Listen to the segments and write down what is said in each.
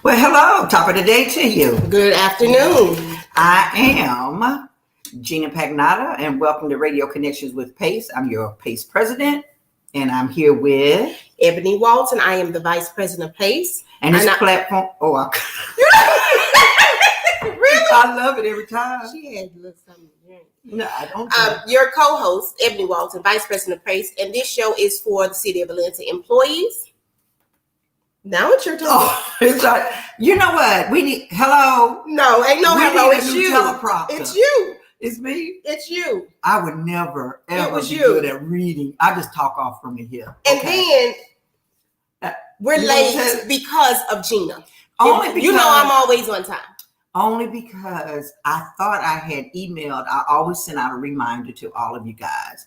Well, hello, top of the day to you. Good afternoon. I am Gina Pagnotta, and welcome to Radio Connections with PACE. I'm your PACE president, and I'm here with Ebony Walton. I am the vice president of PACE. And this platform. Oh, really? I love it every time. She had a little something to drink. No, I don't. Your co-host, Ebony Walton, vice president of PACE, and this show is for the City of Atlanta employees. Now it's your turn. Oh, it's like, you know what? We need hello. No, ain't no hello. It's you. Teleprompter. It's you. It's me. It's you. I would never ever be good at reading. I just talk off from the hip. And then we're late because of Gina. Only because, you know I'm always on time. Only because I thought I had emailed. I always send out a reminder to all of you guys.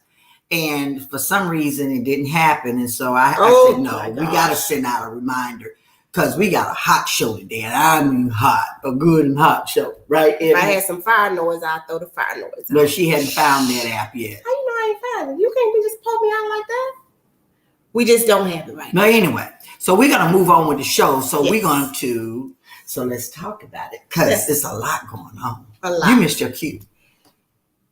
And for some reason, it didn't happen. And so I said, no, we got to send out a reminder because we got a hot show today. And I mean hot, a good and hot show, right? If I had some fire noise, I'd throw the fire noise. But she hadn't found that app yet. How you know I ain't found it? You can't just pull me out like that. We just don't have it right now. No, anyway. So we're going to move on with the show. So we're going to, so let's talk about it because there's a lot going on. A lot. You missed your cue.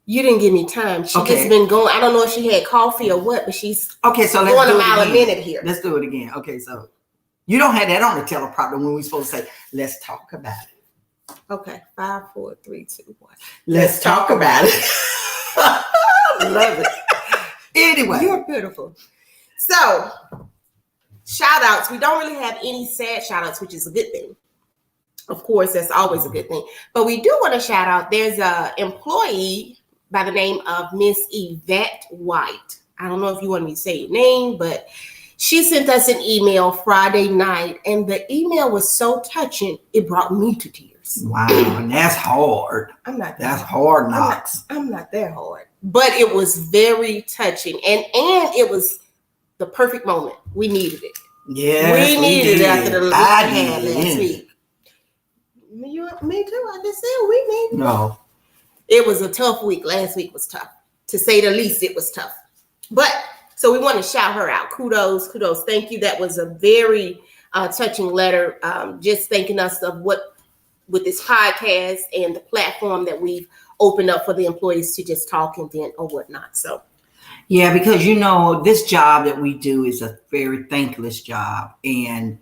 You didn't give me time. She just been going. I don't know if she had coffee or what, but she's so let's going a mile a minute here. Let's do it again. Okay, so you don't have that on the teleprompter when we're supposed to say, let's talk about it. Okay, 5, 4, 3, 2, 1. Let's talk about it. Love it. Anyway. You're beautiful. So, shout outs. We don't really have any sad shout outs, which is a good thing. Of course, that's always a good thing. But we do want to shout out. There's an employee by the name of Miss Yvette White. I don't know if you want me to say your name, but she sent us an email Friday night, and the email was so touching, it brought me to tears. Wow, and that's hard. I'm not. That's hard knocks. I'm not that hard, but it was very touching, and it was the perfect moment. We needed it. Yeah, we needed it after the last week. Me too. I just said we needed. No. It was a tough week. Last week was tough. To say the least, it was tough. But so we want to shout her out. Kudos. Thank you. That was a very touching letter. Just thanking us of what with this podcast and the platform that we've opened up for the employees to just talk and vent or whatnot. So. Yeah, because this job that we do is a very thankless job. And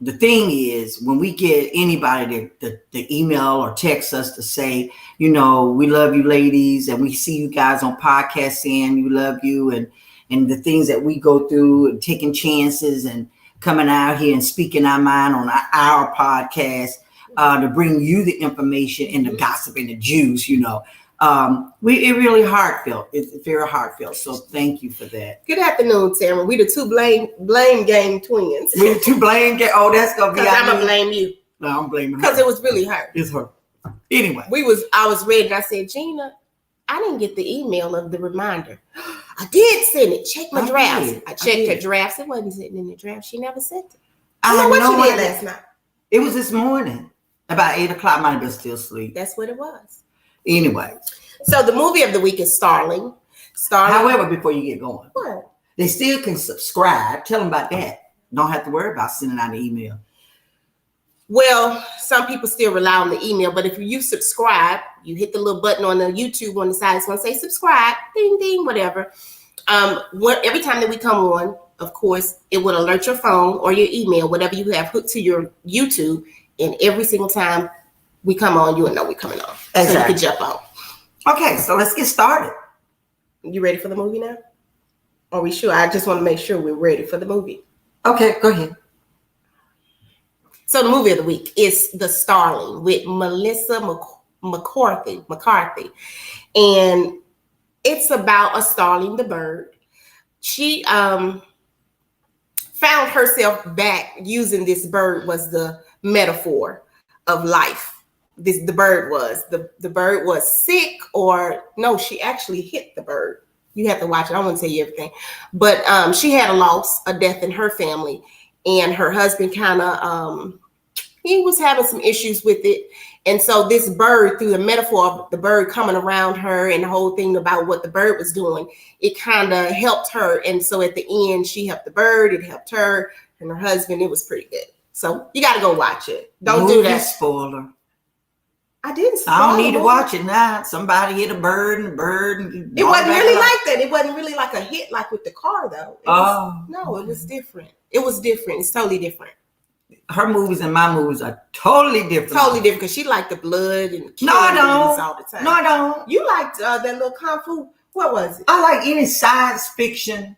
the thing is, when we get anybody to email or text us to say, we love you ladies, and we see you guys on podcasts saying we love you, and the things that we go through and taking chances and coming out here and speaking our mind on our podcast to bring you the information and the gossip and the juice, it really heartfelt. It's very heartfelt. So thank you for that. Good afternoon, Tamara. We the two blame game twins. We the two blame game. Oh, that's gonna be. I'm gonna blame you. No, I'm blaming her because it was really her. It's her. Anyway, I was ready. And I said, Gina, I didn't get the email of the reminder. I did send it. Check my drafts. I checked her drafts. It wasn't sitting in the draft. She never sent it. I don't know what she did last night. It was this morning about 8:00. Might have been still asleep. That's what it was. Anyway, so the movie of the week is Starling. However, before you get going, what? They still can subscribe. Tell them about that. Don't have to worry about sending out an email. Well, some people still rely on the email, but if you subscribe, you hit the little button on the YouTube on the side. It's going to say subscribe, ding, ding, whatever. Every time that we come on, of course, it would alert your phone or your email, whatever you have hooked to your YouTube. And every single time we come on, you will know we're coming on. Exactly. So you can jump on. Okay, so let's get started. You ready for the movie now? Are we sure? I just want to make sure we're ready for the movie. Okay, go ahead. So the movie of the week is The Starling with Melissa McCarthy. And it's about a starling, the bird. She found herself back using this bird was the metaphor of life. The bird was sick, or no, she actually hit the bird. You have to watch it. I won't tell you everything, but she had a death in her family, and her husband kind of he was having some issues with it, and so this bird, through the metaphor of the bird coming around her and the whole thing about what the bird was doing, it kind of helped her. And so at the end, she helped the bird, it helped her and her husband. It was pretty good. So you got to go watch it. Don't do Movie that. spoiler. I didn't. I don't need to spoil watch it now. Somebody hit a bird, and the bird. And it wasn't really like that. It wasn't really like a hit like with the car though. No, it was different. It was different. It's totally different. Her movies and my movies are totally different. Totally different because she liked the blood and No, I all don't. the time. No, I don't. You liked that little kung fu. What was it? I like any science fiction.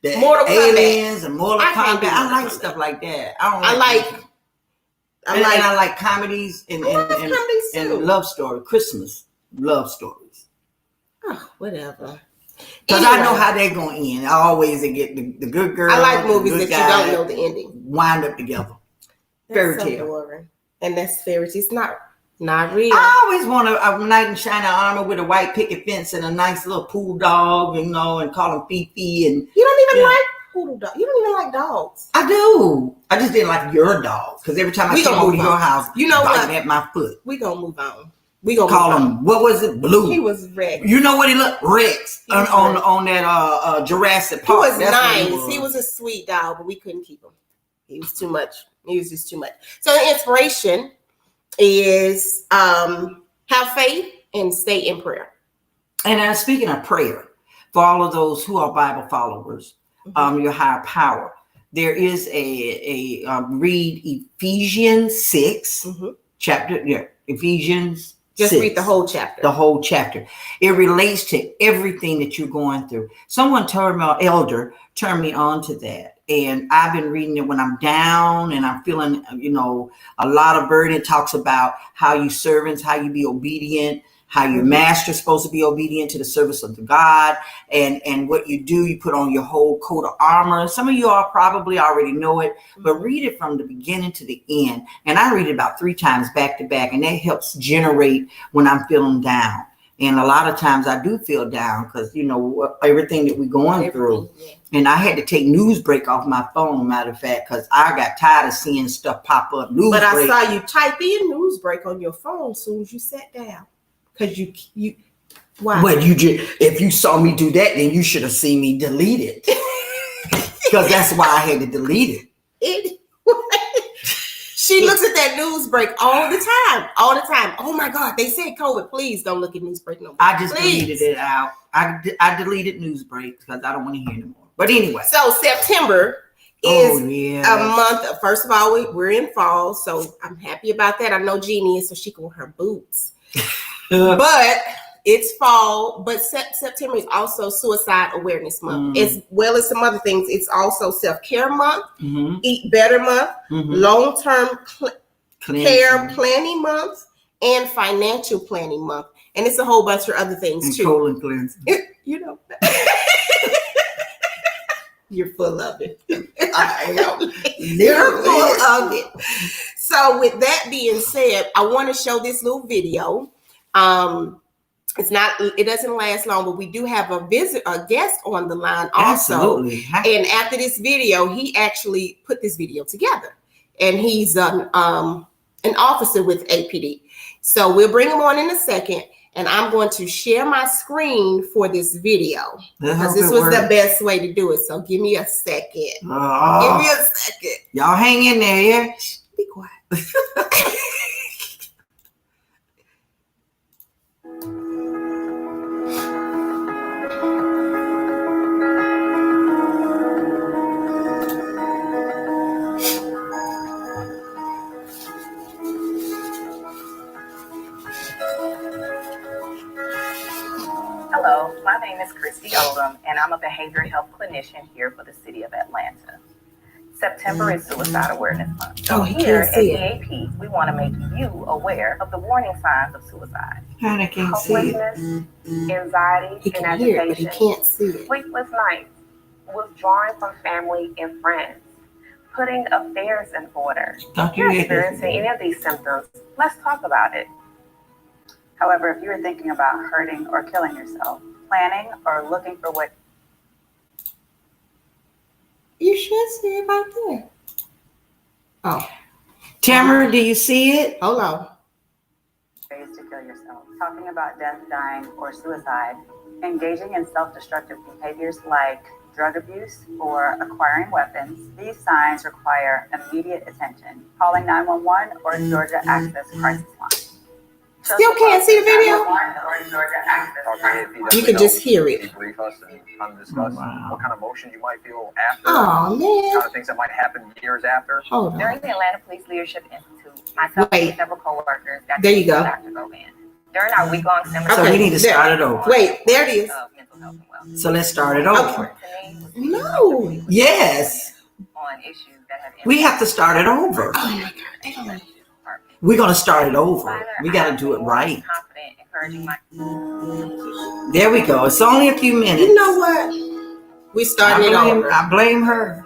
The Mortal aliens and Mortal I can't Kombat. do I Mortal like Kombat. stuff like that. I like I like comedies and comedies too. and love story, Christmas love stories. Oh, whatever. Because I know how they're going to end. I always get the good girl. I like movies that you don't know the ending. Wind up together. Fairy tale. Boring. And that's fairy tale. It's not real. I always want a knight in shining armor with a white picket fence and a nice little pool dog, and call him Fifi. And you don't even like poodle dog. You don't even like dogs. I do. I just didn't like your dog because every time I come over to your house, you know what? biting at my foot. We gonna move on. We gonna call him. What was it? Blue. He was Rex. You know what he looked? Rex on that Jurassic Park. He was nice. He was a sweet dog, but we couldn't keep him. He was too much. He was just too much. So the inspiration is have faith and stay in prayer. And speaking of prayer, for all of those who are Bible followers, your higher power, there is a read Ephesians 6 chapter. Yeah, Ephesians. Just 6, read the whole chapter. The whole chapter. It relates to everything that you're going through. Someone told me, elder, turned me on to that. And I've been reading it when I'm down and I'm feeling, a lot of burden. It talks about how you servants, how you be obedient, how your master's supposed to be obedient to the service of the God, and what you do, you put on your whole coat of armor. Some of you all probably already know it, but read it from the beginning to the end. And I read it about 3 times back to back, and that helps generate when I'm feeling down. And a lot of times I do feel down because, everything that we're going through. Yeah. And I had to take Newsbreak off my phone, matter of fact, because I got tired of seeing stuff pop up. Newsbreak. But I saw you type in Newsbreak on your phone as soon as you sat down. Because you why? Well, if you saw me do that, then you should have seen me delete it. Because that's why I had to delete it. She looks at that Newsbreak all the time. Oh my God, they said COVID. Please don't look at Newsbreak no more. I just deleted it out. I deleted Newsbreak because I don't want to hear anymore. But anyway. So September is a month. First of all, we're in fall, so I'm happy about that. I know Jeannie is, so she can wear her boots. But it's fall. But September is also Suicide Awareness Month, as well as some other things. It's also Self-Care Month, Eat Better Month, Long-Term Care Planning Month, and Financial Planning Month. And it's a whole bunch of other things and too. Colon cleansing. You're full of it. I am. You're full of it. So with that being said, I want to show this little video. It doesn't last long, but we do have a guest on the line also. Absolutely. And after this video, he actually put this video together, and he's an officer with APD. So we'll bring him on in a second, and I'm going to share my screen for this video because this was the best way to do it. So give me a second. Give me a second. Y'all hang in there, yeah? Be quiet. Hello, my name is Christy Oldham, and I'm a behavioral health clinician here for the city of Atlanta. September is Suicide Awareness Month. So here at EAP, we want to make you aware of the warning signs of suicide. I can't see Hopelessness, anxiety, and Hear it, but agitation, he can't see it. sleepless nights, withdrawing from family and friends, putting affairs in order. If you're experiencing any of these symptoms, let's talk about it. However, if you are thinking about hurting or killing yourself, planning or looking for what you should see it right there. Oh, Tamara, do you see it? hold on. ways to kill yourself, talking about death, dying, or suicide, engaging in self-destructive behaviors like drug abuse or acquiring weapons. These signs require immediate attention. Calling 911 or Georgia Access Crisis Line. Still can't see the video? You can just hear it. Debrief us and kind of discuss what kind of emotions you might feel after. Oh, man. Kind of things that might happen years after. Hold During on. the Atlanta Police Leadership Institute, myself and several coworkers got There to you meet go. with Dr. Govan. During our week-long seminar, So we need to start it over. Wait, there it is. of mental health and wellness. So let's start it over. Important to me was speaking No. comfortably with Yes. on issues that have We have to start it over. Oh, my God. They don't like it. We're going to start it over. We got to do it right. Confident, encouraging my There we go. It's only a few minutes. You know what? We starting it over. I blame her.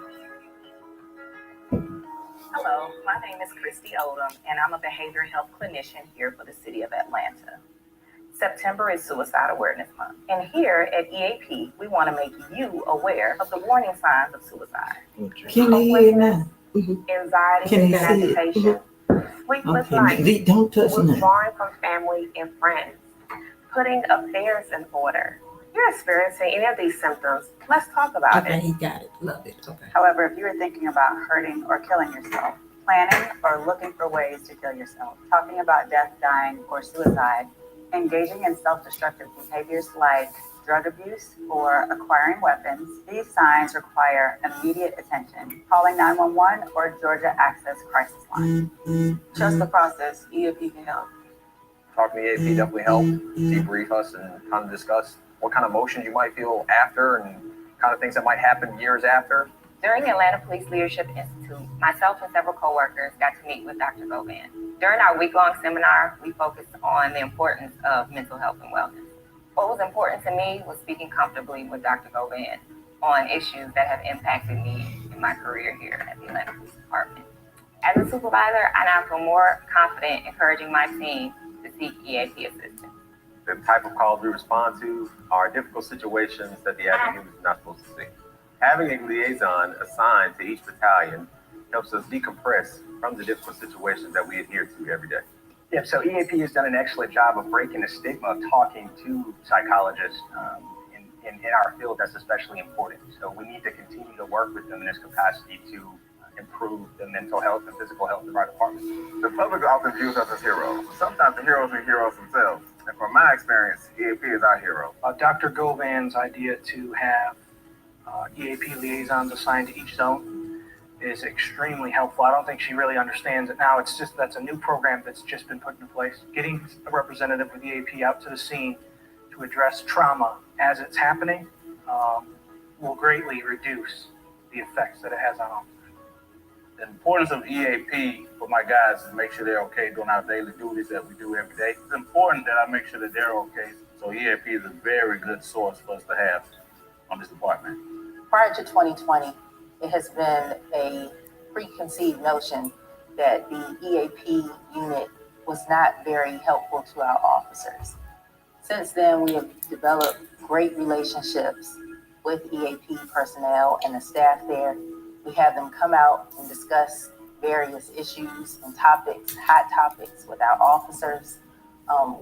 Hello, my name is Christy Odom, and I'm a behavioral health clinician here for the city of Atlanta. September is Suicide Awareness Month, and here at EAP, we want to make you aware of the warning signs of suicide. Can you hear now? Anxiety, Can you see it? agitation, sleepless nights, Okay. Don't touch that. withdrawing from family and friends, putting affairs in order. If you're experiencing any of these symptoms, let's talk about Okay, it. he got it. Love it. Okay. However, if you are thinking about hurting or killing yourself, planning or looking for ways to kill yourself, talking about death, dying, or suicide, engaging in self-destructive behaviors like drug abuse or acquiring weapons, these signs require immediate attention. Calling 911 or Georgia Access Crisis Line. Trust the process. EAP can help. Talking to EAP definitely help. Debrief us and kind of discuss what kind of emotions you might feel after and kind of things that might happen years after. During the Atlanta Police Leadership Institute, myself and several coworkers got to meet with Dr. Govan. During our week-long seminar, we focused on the importance of mental health and wellness. What was important to me was speaking comfortably with Dr. Govan on issues that have impacted me in my career here at the Atlanta Police Department. As a supervisor, I now feel more confident encouraging my team to seek EAP assistance. The type of calls we respond to are difficult situations that the average human is not supposed to see. Having a liaison assigned to each battalion helps us decompress from the difficult situations that we adhere to every day. Yeah, so EAP has done an excellent job of breaking the stigma of talking to psychologists. In our field, that's especially important. So we need to continue to work with them in this capacity to improve the mental health and physical health of our department. The public often views us as heroes. Sometimes the heroes are heroes themselves. And from my experience, EAP is our hero. Dr. Govan's idea to have EAP liaisons assigned to each zone is extremely helpful. I don't think she really understands it now. It's just that's a new program that's just been put into place. Getting a representative with EAP out to the scene to address trauma as it's happening will greatly reduce the effects that it has on officers. The importance of EAP for my guys is to make sure they're okay doing our daily duties that we do every day. It's important that I make sure that they're okay. So EAP is a very good source for us to have on this department. Prior to 2020, it has been a preconceived notion that the EAP unit was not very helpful to our officers. Since then, we have developed great relationships with EAP personnel and the staff there. We have them come out and discuss various issues and topics, hot topics with our officers.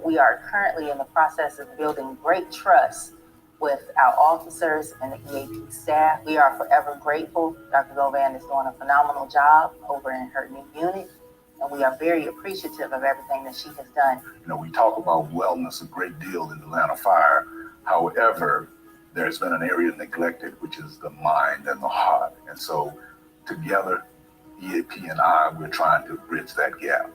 We are currently in the process of building great trust with our officers and the EAP staff. We are forever grateful. Dr. Govan is doing a phenomenal job over in her new unit, and we are very appreciative of everything that she has done. You know, we talk about wellness a great deal in Atlanta Fire. However, there's been an area neglected, which is the mind and the heart. And so together, EAP and we're trying to bridge that gap.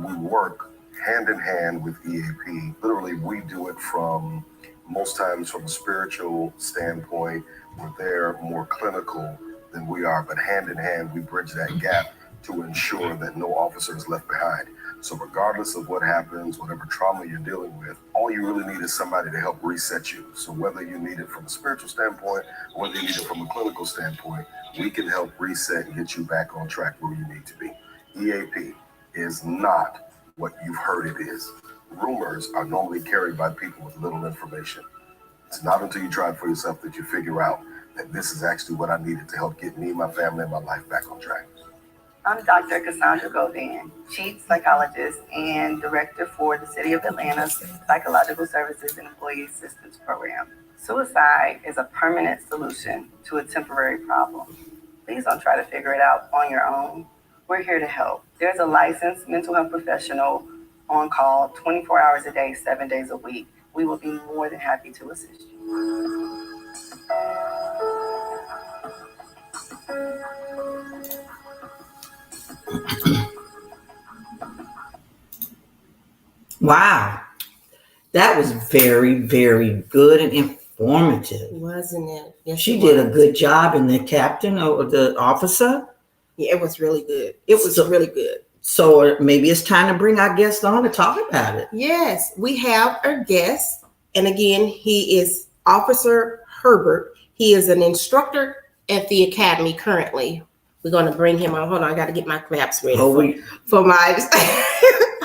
We work hand in hand with EAP. Literally, we do it from most times from a spiritual standpoint. We're there more clinical than we are, but hand in hand, we bridge that gap to ensure that no officer is left behind. So regardless of what happens, whatever trauma you're dealing with, all you really need is somebody to help reset you. So whether you need it from a spiritual standpoint, or whether you need it from a clinical standpoint, we can help reset and get you back on track where you need to be. EAP is not what you've heard it is. Rumors are normally carried by people with little information. It's not until you try it for yourself that you figure out that this is actually what I needed to help get me, my family, and my life back on track. I'm Dr. Cassandra Godin, Chief Psychologist and Director for the City of Atlanta's Psychological Services and Employee Assistance Program. Suicide is a permanent solution to a temporary problem. Please don't try to figure it out on your own. We're here to help. There's a licensed mental health professional on call 24 hours a day, 7 days a week. We will be more than happy to assist you. Wow. That was very, very good and informative. Wasn't it? Yes, She it did a was. good job, and the captain or the officer. Yeah, it was really good. It was really good. So maybe it's time to bring our guest on to talk about it. Yes, we have our guest. And again, he is Officer Herbert. He is an instructor at the academy currently. We're going to bring him on. Hold on, I got to get my claps ready for my.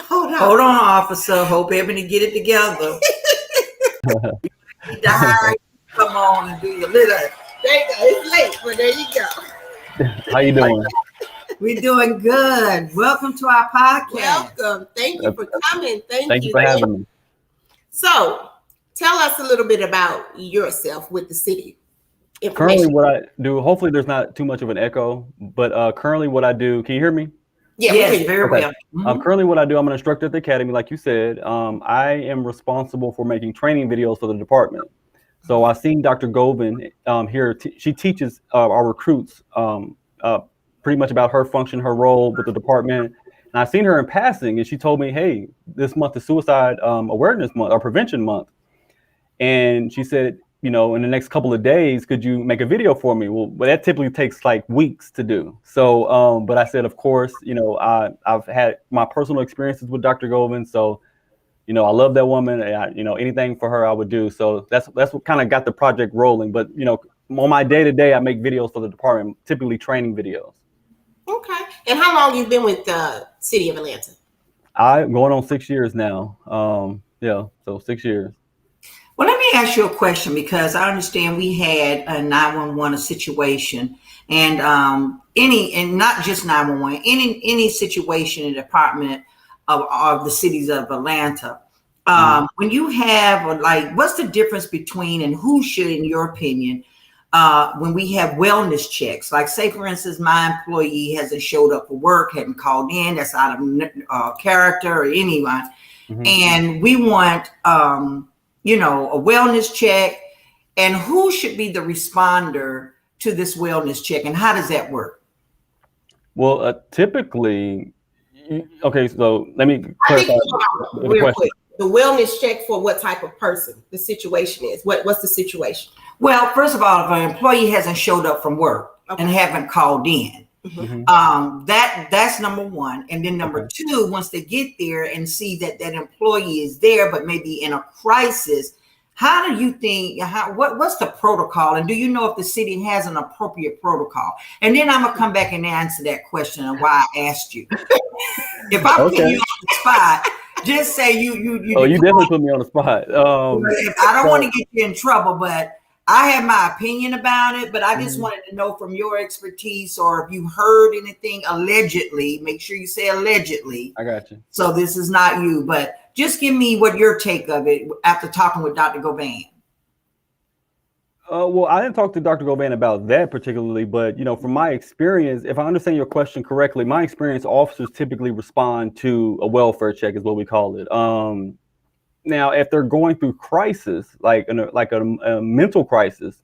Hold on, officer. Hope Ebony get it together. Come on and do your little. There you go. It's late, but there you go. How you doing? We're doing good. Welcome to our podcast. Welcome. Thank you for coming. Thank you for having me. So, tell us a little bit about yourself with the city. Currently, what I do, hopefully there's not too much of an echo, but currently what I do, can you hear me? Yeah, yes, very okay. well. Mm-hmm. Currently what I do, I'm an instructor at the academy, like you said. I am responsible for making training videos for the department. So I seen Dr. Govin here. She teaches our recruits pretty much about her function, her role with the department. And I seen her in passing, and she told me, hey, this month is Suicide Awareness Month or Prevention Month. And she said, you know, in the next couple of days, could you make a video for me? Well, that typically takes like weeks to do. So, but I said, of course, you know, I've had my personal experiences with Dr. Govin. So, you know, I love that woman. You know, anything for her I would do. So that's what kind of got the project rolling. But, you know, on my day to day, I make videos for the department, typically training videos. Okay. And how long you been with the City of Atlanta? I'm going on 6 years now. Yeah, so 6 years. Well, let me ask you a question, because I understand we had a 911 situation, and not just 911, any situation in the department of the cities of Atlanta. When you have, like, what's the difference between, and who should, in your opinion, when we have wellness checks? Like, say, for instance, my employee hasn't showed up for work, hadn't called in, that's out of character or anyone, and we want, you know, a wellness check, and who should be the responder to this wellness check, and how does that work? Well, typically, okay, so let me clarify real quick. The wellness check for what type of person the situation is. What's the situation? Well, first of all, if an employee hasn't showed up from work and haven't called in, that's number one. And then number two, once they get there and see that that employee is there, but maybe in a crisis, how do you think, what's the protocol? And do you know if the city has an appropriate protocol? And then I'm gonna come back and answer that question and why I asked you. If I put you on the spot, just say you definitely put me on the spot. I don't want to get you in trouble, but I have my opinion about it, but I just wanted to know from your expertise, or if you heard anything allegedly, make sure you say allegedly. I got you. So this is not you, but just give me what your take of it after talking with Dr. Govin. Well, I didn't talk to Dr. Govin about that particularly, but, you know, from my experience, if I understand your question correctly, my experience, officers typically respond to a welfare check is what we call it. Now, if they're going through crisis, like a mental crisis,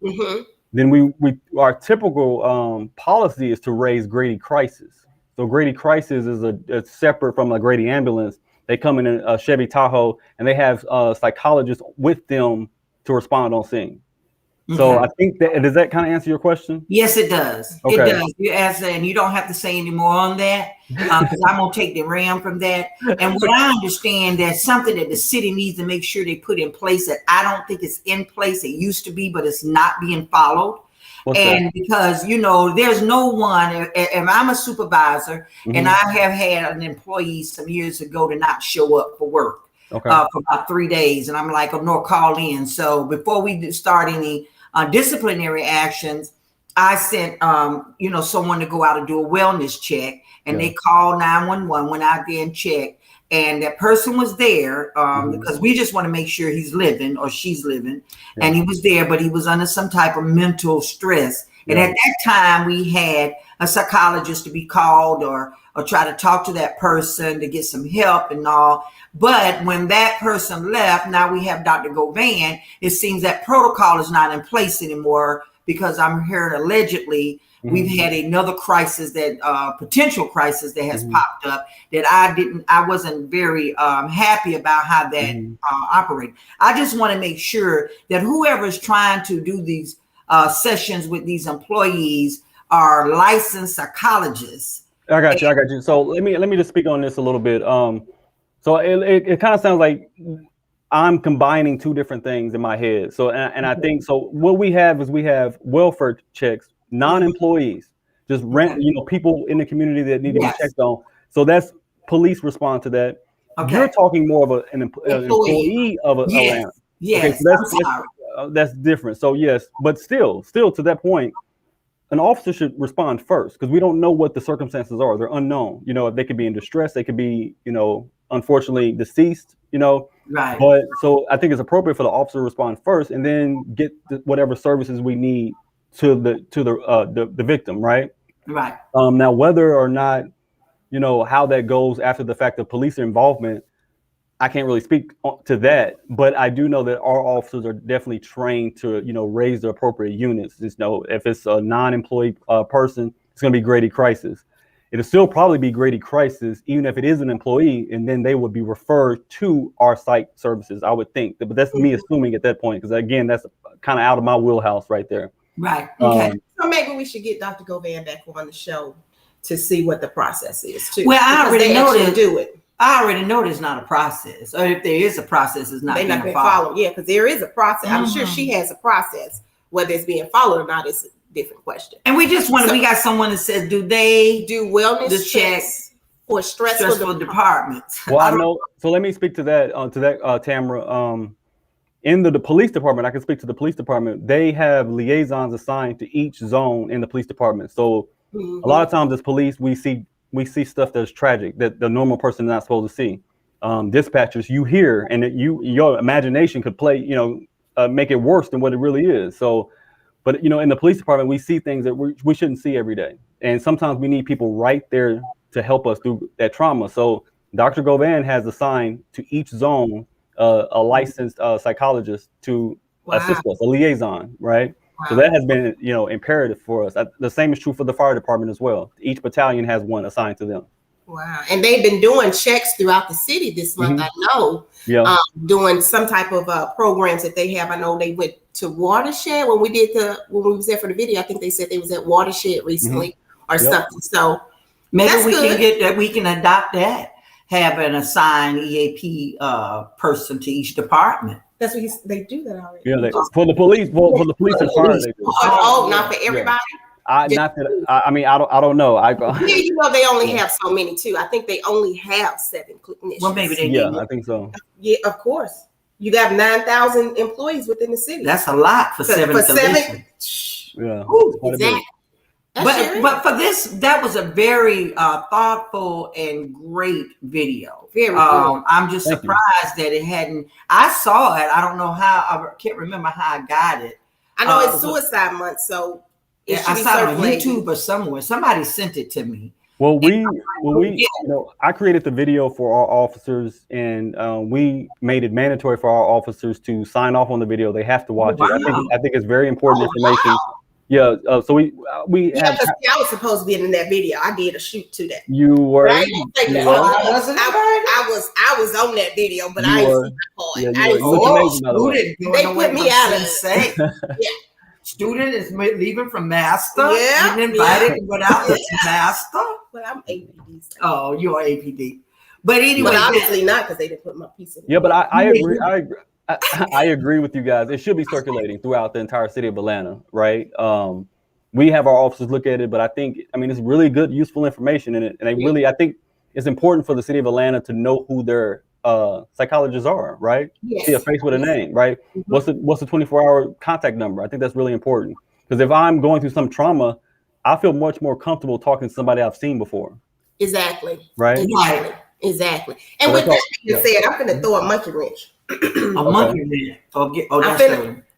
then our typical policy is to raise Grady crisis. So Grady crisis is a separate from a Grady ambulance. They come in a Chevy Tahoe, and they have psychologists with them to respond on scene. So I think does that kind of answer your question? Yes, it does. Okay. It does. You answer, and you don't have to say any more on that, because I'm gonna take the ram from that. And what I understand, that's something that the city needs to make sure they put in place that I don't think it's in place. It used to be, but it's not being followed. Because, you know, there's no one, and I'm a supervisor, and I have had an employee some years ago to not show up for work for about 3 days, and I'm like, oh, no, call in. So before we start any disciplinary actions, I sent, someone to go out and do a wellness check, and they called 911, went out there and checked, and that person was there because we just want to make sure he's living or she's living, and he was there, but he was under some type of mental stress. And at that time, we had a psychologist to be called or try to talk to that person to get some help and all. But when that person left, now we have Dr. Govan. It seems that protocol is not in place anymore because I'm hearing allegedly we've had another crisis potential crisis that has popped up that I wasn't very happy about how that operated. I just want to make sure that whoever is trying to do these sessions with these employees are licensed psychologists. I got you. So let me just speak on this a little bit. So it kind of sounds like I'm combining two different things in my head. So and I think so. What we have welfare checks, non-employees, just people in the community that need to be checked on. So that's police respond to that. Okay. You're talking more of an employee of a land. Yes. Okay, so that's different. So yes, but still to that point, an officer should respond first because we don't know what the circumstances are. They're unknown. If they could be in distress, they could be, unfortunately deceased, Right. But so I think it's appropriate for the officer to respond first and then get whatever services we need to the victim, right? Right. Now, whether or not, how that goes after the fact of police involvement, I can't really speak to that, but I do know that our officers are definitely trained to, raise the appropriate units. Just know if it's a non-employee person, it's going to be Grady crisis. It'll still probably be Grady crisis, even if it is an employee, and then they would be referred to our site services, I would think. But that's me assuming at that point, because again, that's kind of out of my wheelhouse right there. Right. Okay. So maybe we should get Dr. Govan back on the show to see what the process is too. Well, I already know they do it. I already know there's not a process, or if there is a process, it's not. They're not going to follow. Yeah, because there is a process. I'm sure she has a process. Whether it's being followed or not is a different question. And we just want we got someone that says, do they do wellness checks for stressful departments? Well, I know. So let me speak to that, Tamara. In the police department, I can speak to the police department. They have liaisons assigned to each zone in the police department. So a lot of times as police, we see stuff that's tragic that the normal person is not supposed to see. Dispatchers, you hear, and your imagination could play, make it worse than what it really is. So, but in the police department, we see things that we shouldn't see every day, and sometimes we need people right there to help us through that trauma. So, Dr. Govan has assigned to each zone a licensed psychologist to assist us, a liaison, right? Wow. So that has been, imperative for us. The same is true for the fire department as well. Each battalion has one assigned to them. Wow. And they've been doing checks throughout the city this month, I know. Yeah. Doing some type of programs that they have. I know they went to Watershed when we was there for the video. I think they said they was at Watershed recently or something. So maybe we can get that. We can adopt that. Have an assigned EAP person to each department. That's what they do that already. Yeah, for the police, for the police and fire. They do. Oh, not for everybody. I don't know. They only have so many too. I think they only have 7 clinicians. Well, maybe they do. I think so. Yeah, of course. You got 9,000 employees within the city. That's a lot for 7 clinicians. Yeah. Ooh, exactly. But for this, that was a very thoughtful and great video. Very I'm just surprised that it hadn't. I saw it. I don't know how. I can't remember how I got it. I know it's Suicide Month, so I saw it on YouTube or somewhere. Somebody sent it to me. Well, I created the video for our officers, and we made it mandatory for our officers to sign off on the video. They have to watch it. I think it's very important information. Wow. Yeah, so we have. I was supposed to be in that video. I did a shoot to that. You were. Right? I was on that video, but I didn't see my part. They put me out of it. Yeah. Student is leaving from master. Yeah, getting invited to go out with master. But I'm APD. So. Oh, you're APD. But anyway, but obviously not because they didn't put my piece in. Yeah, but I agree. I agree with you guys. It should be circulating throughout the entire city of Atlanta, right? We have our officers look at it, but I think it's really good, useful information in it, and I think it's important for the city of Atlanta to know who their psychologists are, right? Yes. See a face with a name, right? What's the 24-hour contact number? I think that's really important. Because if I'm going through some trauma, I feel much more comfortable talking to somebody I've seen before. Exactly. Right. Exactly. And So with that's that being said, I'm gonna throw a monkey wrench. A monkey wrench.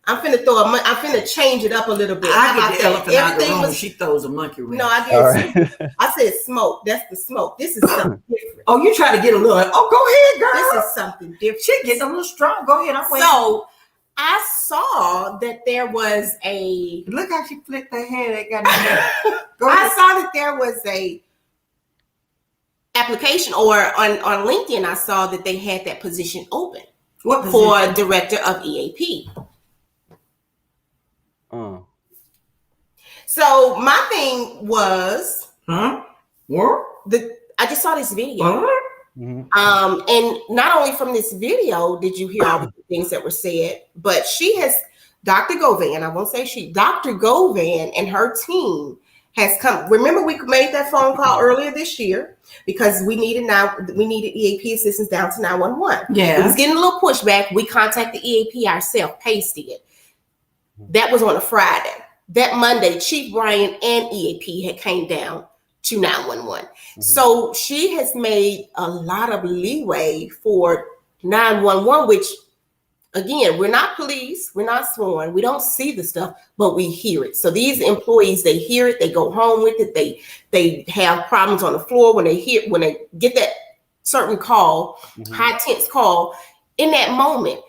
I'm finna I'm finna change it up a little bit. I get the elephant out the room. Was, she throws a monkey wrench. No, I did. Right. I said smoke. That's the smoke. This is something different. Oh, you try to get a little. Oh, go ahead, girl. This is something different. She getting a little strong. Go ahead. I'm waiting. So I saw that there was a. Look how she flipped her hair. They got. I saw that there was a application, or on LinkedIn, I saw that they had that position open. What position? For director of EAP. So my thing was, What? I just saw this video. And not only from this video did you hear all the things that were said, but Dr. Govan, I won't say she, Dr. Govan and her team has come. Remember, we made that phone call earlier this year because we needed EAP assistance down to 911. Yeah. It was getting a little pushback. We contacted EAP ourselves, pasted it. That was on a Friday. That Monday, Chief Bryan and EAP had came down to 911. So she has made a lot of leeway for 911, which, again, we're not police, we're not sworn, we don't see the stuff, but we hear it. So these employees, they hear it, they go home with it, they have problems on the floor when they get that certain call, high tense call. In that moment,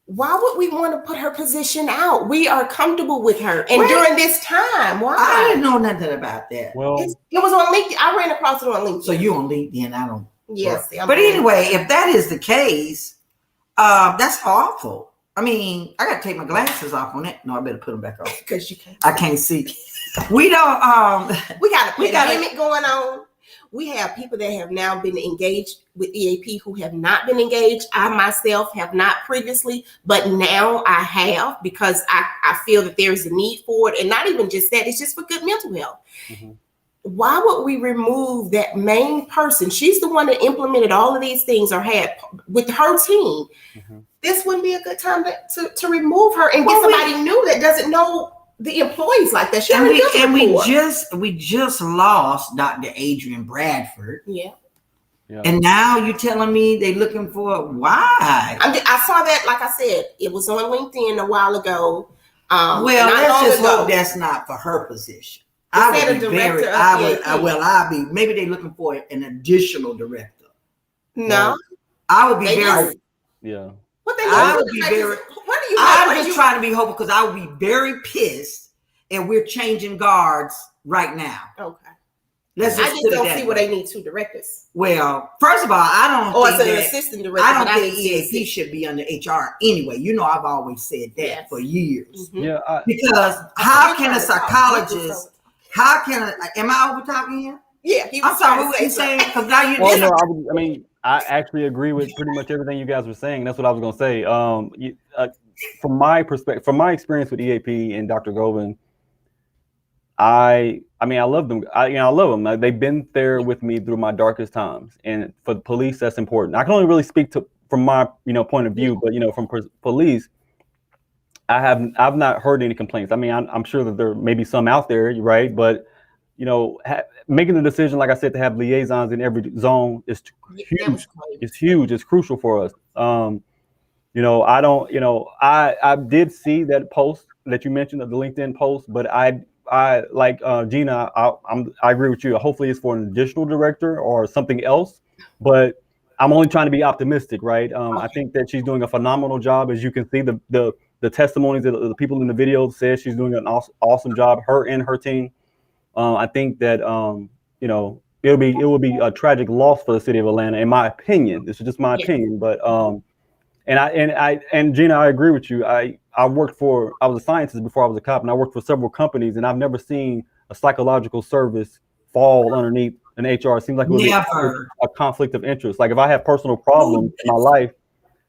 why would we want to put her position out? We are comfortable with her. And during this time, why? I didn't know nothing about that. Well, it was on LinkedIn. I ran across it on LinkedIn. So you on LinkedIn, I don't. Yes. But anyway, if that is the case, that's awful. I mean, I got to take my glasses off on that. No, I better put them back on. Because you can't. I can't see. We don't, we got a pandemic going on. We have people that have now been engaged with EAP who have not been engaged. I myself have not previously, but now I have because I feel that there's a need for it. And not even just that, it's just for good mental health. Why would we remove that main person? She's the one that implemented all of these things or had with her team. This wouldn't be a good time to remove her and get somebody new that doesn't know the employees like that. We just lost Dr. Adrian Bradford. Yeah. And now you're telling me they're looking for why? I saw that, like I said, it was on LinkedIn a while ago. Well, let's just hope that's not for her position. Maybe they're looking for an additional director. No. I would be very. Yeah. I'm just trying to be hopeful because I would be very pissed and we're changing guards right now. Okay. I just don't see where they need two directors. Well, first of all, I don't think an assistant director. I don't think EAP should be under HR anyway. You know, I've always said that for years. Yeah. Because how can a psychologist, am I over talking here? Yeah. I'm sorry, what you saying? Because now you I actually agree with pretty much everything you guys were saying. That's what I was going to say. From my perspective, from my experience with EAP and Dr. Govan, I love them. I love them. They've been there with me through my darkest times. And for the police, that's important. I can only really speak from my point of view, but from police, I've not heard any complaints. I mean, I'm sure that there may be some out there, right? But making the decision, like I said, to have liaisons in every zone is huge. It's huge. It's crucial for us. I did see that post that you mentioned, the LinkedIn post, but I like Gina, I agree with you. Hopefully it's for an additional director or something else, but I'm only trying to be optimistic, right? I think that she's doing a phenomenal job. As you can see, the testimonies of the people in the video said she's doing an awesome job, her and her team. I think that it will be a tragic loss for the city of Atlanta, in my opinion. This is just my opinion, but and Gina, I agree with you. I was a scientist before I was a cop, and I worked for several companies, and I've never seen a psychological service fall underneath an HR. It seems like it would be a conflict of interest. Like if I have personal problems in my life,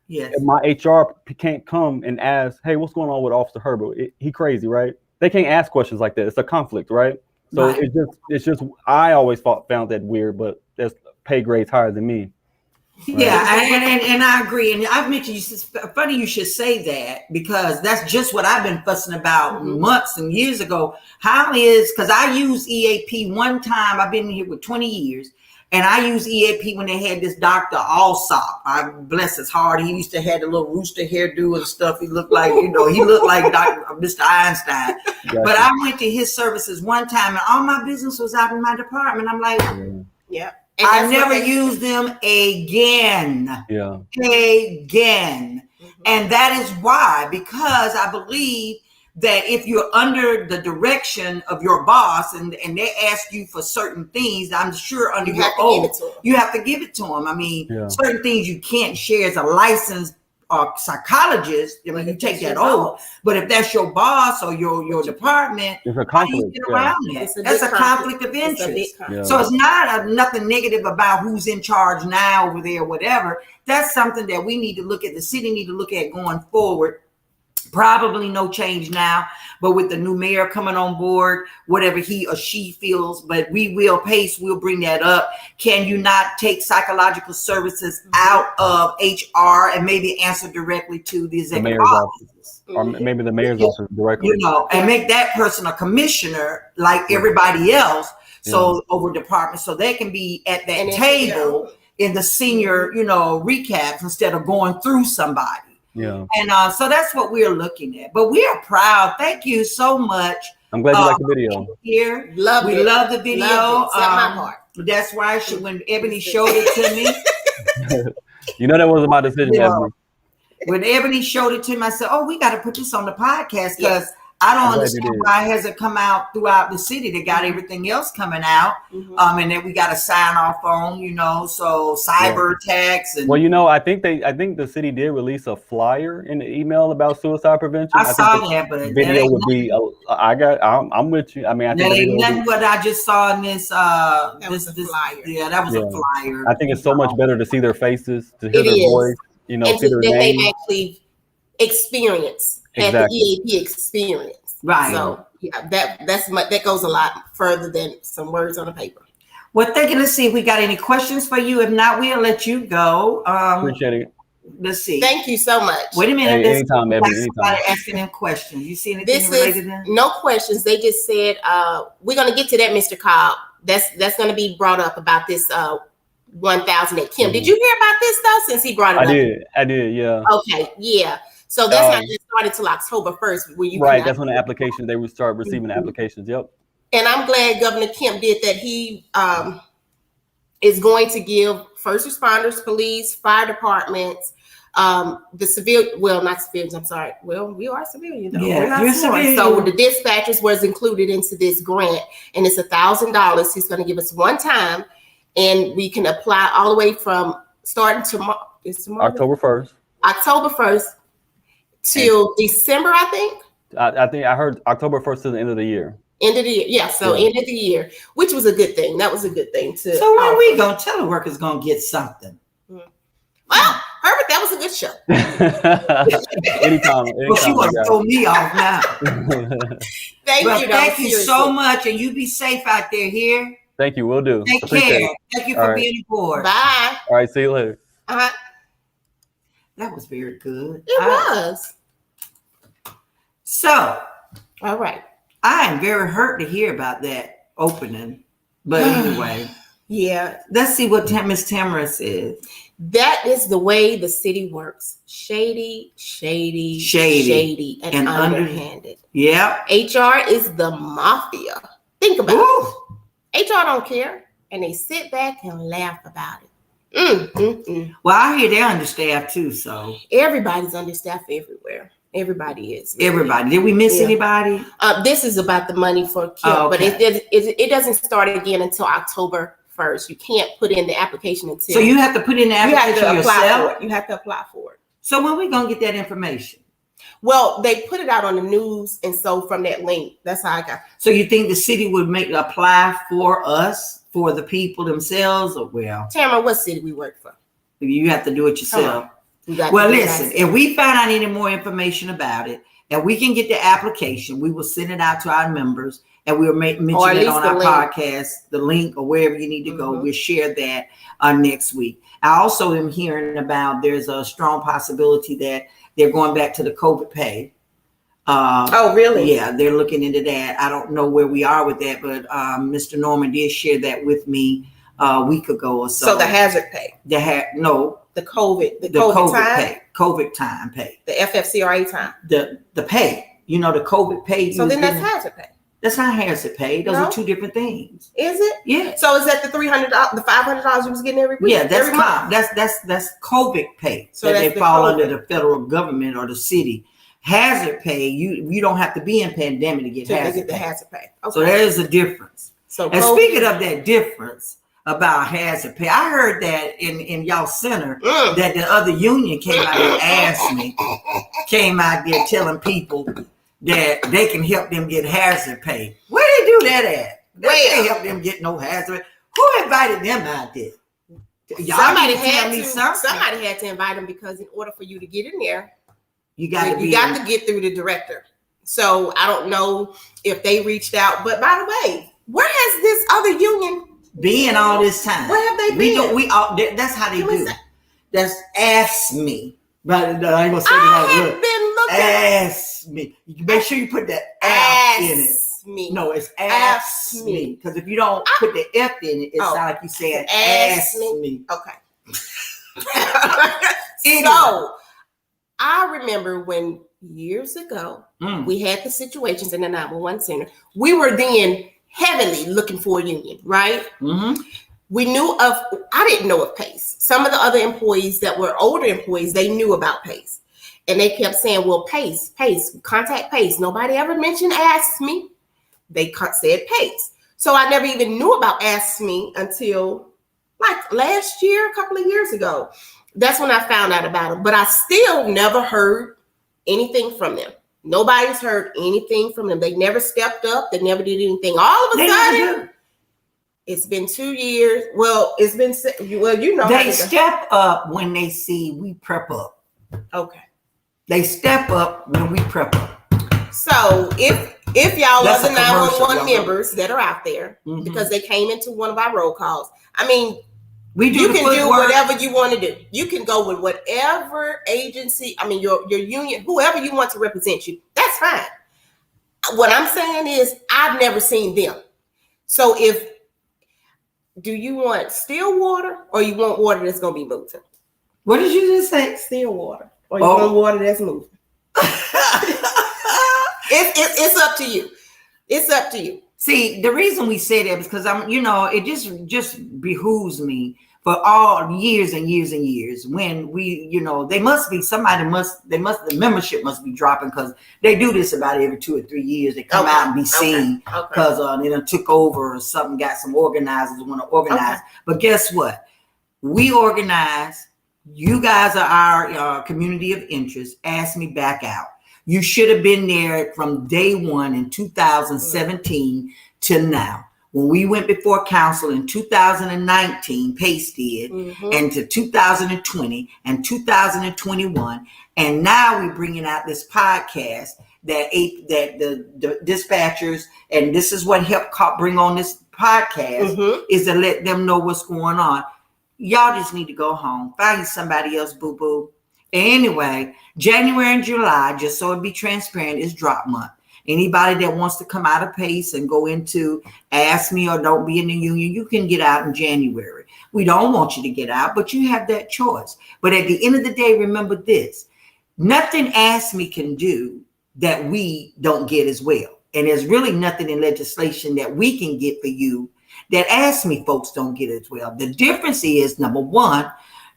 and my HR can't come and ask, "Hey, what's going on with Officer Herbert? He crazy, right?" They can't ask questions like that. It's a conflict, right? So it's just I always found that weird, but that's pay grades higher than me. Yeah, and I agree. And I've mentioned, funny you should say that, because that's just what I've been fussing about months and years ago. How is, because I used EAP one time, I've been here with 20 years, and I used EAP when they had this Dr. Alsop. I bless his heart. He used to have the little rooster hairdo and stuff. He looked like, he looked like Mr. Einstein. Gotcha. But I went to his services one time, and all my business was out in my department. I'm like, yeah. I never use them again. Yeah. Again. And that is why, because I believe that if you're under the direction of your boss and they ask you for certain things, I'm sure under your oath, you have to give it to them. I mean, certain things you can't share as a licensed psychologist. I mean, you take that oath. But if that's your boss or your department, it's a conflict. That's a conflict of interest. So it's not nothing negative about who's in charge now over there, whatever. That's something that we need to look at. The city need to look at going forward. Probably no change now, but with the new mayor coming on board, whatever he or she feels, but we'll bring that up. Can you not take psychological services out of HR and maybe answer directly to the executive office? Or maybe the mayor's office directly. And make that person a commissioner like everybody else. So over departments, so they can be at that table in the senior, recaps instead of going through somebody. Yeah. And so that's what we're looking at. But we are proud. Thank you so much. I'm glad you like the video. Here. We love the video. My part. That's why when Ebony showed it to me. That wasn't my decision, Ebony. When Ebony showed it to me, I said, we got to put this on the podcast, because I don't understand why it hasn't come out throughout the city. They got everything else coming out. And then we got to sign off on, so cyber attacks. And I think the city did release a flyer in the email about suicide prevention. I saw that, but video would be. I'm with you. I mean, I think that ain't nothing what I just saw in this. That was a flyer. Yeah, that was a flyer. I think it's so much better to see their faces, to hear their voice. And see their name. They actually experience. Had the EAP experience, right? So that goes a lot further than some words on a paper. Well, let's see if we got any questions for you. If not, we'll let you go. Appreciate it. Let's see. Thank you so much. Wait a minute. Anytime. Somebody asking them questions. You see anything related to that? No questions. They just said we're going to get to that, Mr. Cobb. That's going to be brought up about this 1,000 at Kim. Did you hear about this though? Since he brought it up, I did. Yeah. Okay. Yeah. So that's not going to start until October 1st. Right, that's when the application, they would start receiving the applications. Yep. And I'm glad Governor Kemp did that. He is going to give first responders, police, fire departments, the civilian, not civilians, I'm sorry. Well, we are civilians. Yeah, you're civilian. So the dispatchers was included into this grant, and it's $1,000. He's going to give us one time, and we can apply all the way from starting tomorrow. October 1st. October 1st. Till December, I think. I think I heard October 1st to the end of the year. End of the year, yeah. So end of the year, which was a good thing. That was a good thing too. So when we go, teleworkers gonna get something. Well, Herbert, that was a good show. anytime. Well, she want to throw me off now. Thank you so much, and you be safe out there. Here. Thank you. We'll do. Take care. Thank you for being aboard. Bye. All right. See you later. That was very good. It was. So, all right. I am very hurt to hear about that opening. But anyway. Yeah. Let's see what Miss Tamara says. That is the way the city works. Shady, and underhanded. Yeah. HR is the mafia. Think about it. HR don't care. And they sit back and laugh about it. Well, I hear they're understaffed too, so everybody's understaffed everywhere. Everybody is. Really. Everybody. Did we miss anybody? This is about the money for Kim, but it doesn't start again until October 1st. You can't put in the application until. So you have to put in the application yourself. You have to apply for it. So when we gonna get that information? Well, they put it out on the news, and so from that link, that's how I got. So you think the city would apply for us? For the people themselves, or Tamara, what city we work for? You have to do it yourself. Well, listen, if we find out any more information about it, and we can get the application, we will send it out to our members, and we'll mention Or at it least on the our link. podcast, the link or wherever you need to go. Mhm. We'll share that next week. I also am hearing about there's a strong possibility that they're going back to the COVID pay. Oh, really? Yeah, they're looking into that. I don't know where we are with that, but Mr. Norman did share that with me a week ago or so. So the hazard pay, the COVID time, pay, COVID time pay, the FFCRA time. the pay. You know, the COVID pay. So then that's hazard pay. That's not hazard pay. Those No? are two different things. Is it? Yeah. So is that the $300, the $500 you was getting every week? Yeah, that's every month? that's COVID pay. So that that's they the fall COVID. under the federal government or the city. Hazard pay, you don't have to be in pandemic to get To hazard get the pay. hazard pay. Okay. So there is a difference. So And COVID- speaking of that difference about hazard pay, I heard that in y'all center that the other union came out and asked me, came out there telling people that they can help them get hazard pay. Where they do that at? They can't help them get no hazard. Who invited them out there? Y'all somebody need to tell had me to. something. Somebody had to invite them because in order for you to get in there, You got to you got to get through the director. So I don't know if they reached out. But by the way, where has this other union been all this time? Where have they We been? don't. We all. That's how they Let me do. say- That's ask me. But I ain't gonna say I that. have Look, been looking. ask me. You make sure you put that F in it. Ask me. No, it's Ask ask me. me. Because if you don't put the F in it, it Oh. sounds like you saying Ask ask me. me. Okay. Anyway. So I remember when years ago Mm. we had the situations in the 911 center. We were then heavily looking for a union, right? Mhm. We knew of, I didn't know of PACE. Some of the other employees that were older employees, they knew about PACE. And they kept saying, well, PACE, contact PACE. Nobody ever mentioned Ask Me. They said PACE. So I never even knew about Ask Me until like last year, a couple of years ago. That's when I found out about them. But I still never heard anything from them. Nobody's heard anything from them. They never stepped up. They never did anything. All of a They never sudden, it's been 2 years. Well, it's been, well, you know. They step up when they see we prep up. Okay. They step up when we prep up. So if y'all That's are the a commercial, 911 y'all. members that are out there, Mhm. because they came into one of our roll calls, I mean, We do you the can do footwork. whatever you want to do. You can go with whatever agency, I mean, your union, whoever you want to represent you. That's fine. What I'm saying is I've never seen them. So do you want still water or you want water that's going to be moving? What did you just say? Still water. Or you Oh. want water that's moving? It's up to you. It's up to you. See, the reason we say that is because it just behooves me for all years and years and years when the membership must be dropping because they do this about every 2 or 3 years. They come out and be seen because they done took over or something, got some organizers who want to organize. Okay. But guess what? We organize. You guys are our community of interest. Ask me back out. You should have been there from day one in 2017 to now. When we went before council in 2019, PACE did, and to 2020 and 2021, and now we're bringing out this podcast that the dispatchers, and this is what helped bring on this podcast, is to let them know what's going on. Y'all just need to go home, find you somebody else, boo-boo. Anyway, January and July, just so it be transparent, is drop month. Anybody that wants to come out of PACE and go into Ask Me or don't be in the union, you can get out in January. We don't want you to get out, but you have that choice. But at the end of the day, remember this. Nothing Ask Me can do that we don't get as well. And there's really nothing in legislation that we can get for you that Ask Me folks don't get as well. The difference is, number one,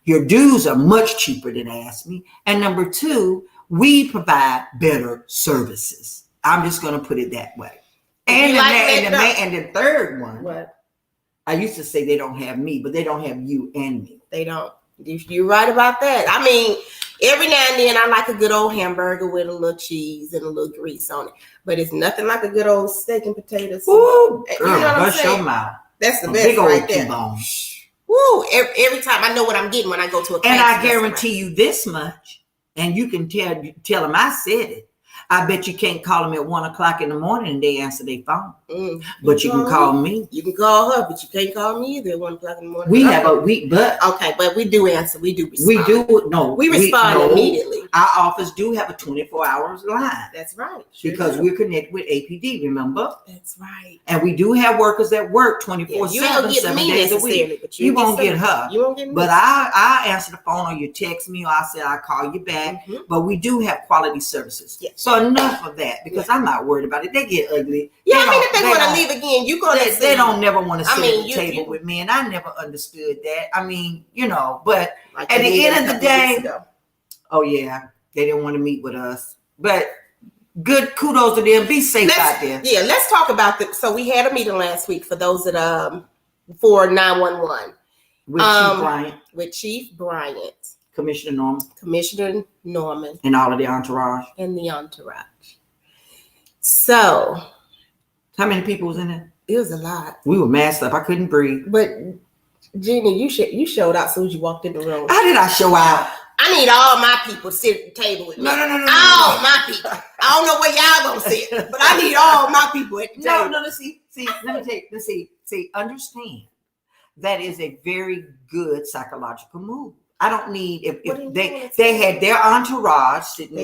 your dues are much cheaper than Ask Me. And number two, we provide better services. I'm just going to put it that way. And the third one, What? I used to say they don't have me, but they don't have you and me. They don't. You're right about that. I mean, every now and then I like a good old hamburger with a little cheese and a little grease on it. But it's nothing like a good old steak and potatoes. Ooh, You girl, know what I'm hush your saying? mouth. That's the A best big old right there. T-bone. Woo! Every time I know what I'm getting when I go to a And I fancy guarantee you this much, and you can tell them I said it. I bet you can't call them at 1 o'clock in the morning and they answer their phone. But you can call me. You can call her, but you can't call me either at 1 o'clock in the morning. But we do answer. We do respond. We respond immediately. Our office do have a 24 hours line. That's right. Because we're connected with APD, remember? That's right. And we do have workers that work 24/7, you ain't gonna get 7 me days a week. necessarily, but you won't get her. You won't get me. But I answer the phone, or you text me, or I say I'll call you back. But we do have quality services. Yes. So enough of that, because I'm not worried about it. They get ugly. Yeah, if they want to leave again, you gonna. They don't never want to sit at the table with me, and I never understood that. I mean, but like at the end of the day, oh yeah, they didn't want to meet with us. But good kudos to them. Be safe out there. Yeah, let's talk about the. So we had a meeting last week for those that for 911 with Chief Bryant, Commissioner Norman, and all of the entourage. So, how many people was in it? It was a lot. We were masked up. I couldn't breathe. But Jeannie, you showed out as soon as you walked in the room. How did I show out? I need all my people to sit at the table with me. No. All my people. I don't know where y'all gonna sit, but I need all my people at the table. No. See. Let me see. Understand. That is a very good psychological move. I don't need if they had their entourage sitting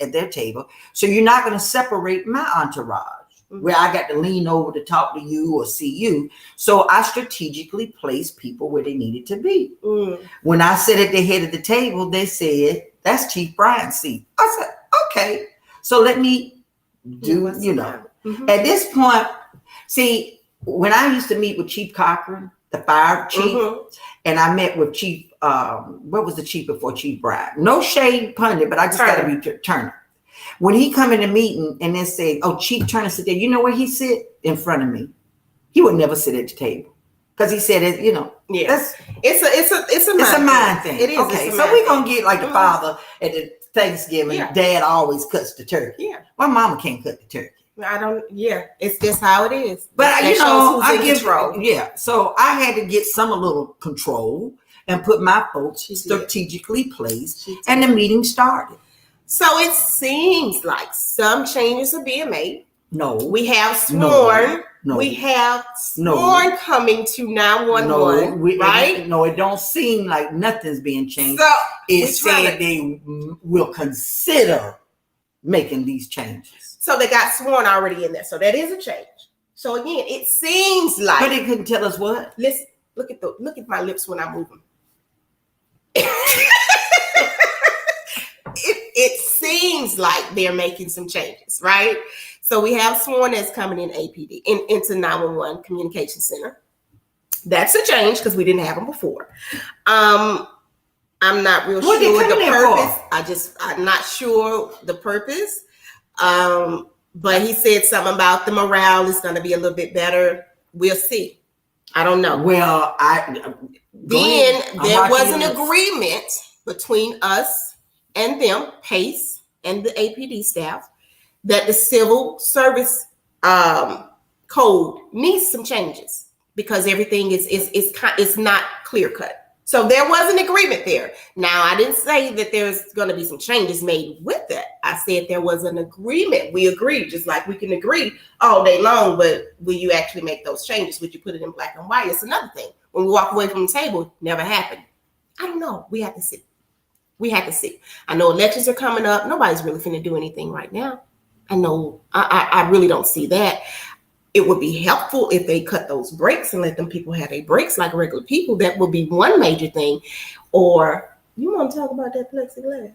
at their table. So you're not going to separate my entourage where I got to lean over to talk to you or see you. So I strategically placed people where they needed to be. When I sat at the head of the table, they said, that's Chief Bryant's seat. I said, okay. So let me do, At this point, see, when I used to meet with Chief Cochran, the fire chief, and I met with Chief, what was the chief before Chief Bryant? No shade pundit, but I just got to be Turner. When he come in the meeting and then say, oh, Chief Turner sit there, you know where he sit? In front of me. He would never sit at the table. Because he said it, Yes. It's a mind thing. It is. Okay, so we're gonna get like the father at the Thanksgiving, dad always cuts the turkey. Yeah. My mama can't cut the turkey. It's just how it is. But I give control. Yeah. So I had to get some a little control and put my folks strategically placed, and the meeting started. So it seems like some changes are being made. No. We have sworn. No. We have sworn coming to 911, right? No, it don't seem like nothing's being changed. So it said they will consider making these changes. So they got sworn already in there. So that is a change. So again, it seems like. But it couldn't tell us what. Listen, look at my lips when I move them. It seems like they're making some changes, right? So we have sworn as coming in APD into 911 Communication Center. That's a change because we didn't have them before. I'm not real sure the purpose. I'm not sure the purpose. But he said something about the morale is going to be a little bit better. We'll see. I don't know. Well, there was an agreement between us and them, PACE and the APD staff, that the civil service code needs some changes because everything is not clear cut. So there was an agreement there. Now, I didn't say that there's going to be some changes made with that. I said there was an agreement. We agreed, just like we can agree all day long, but will you actually make those changes? Would you put it in black and white? It's another thing. When we walk away from the table, it never happened. I don't know. We have to see. I know elections are coming up. Nobody's really finna do anything right now. I know. I really don't see that. It would be helpful if they cut those breaks and let them people have their breaks like regular people. That would be one major thing. Or you want to talk about that plexiglass?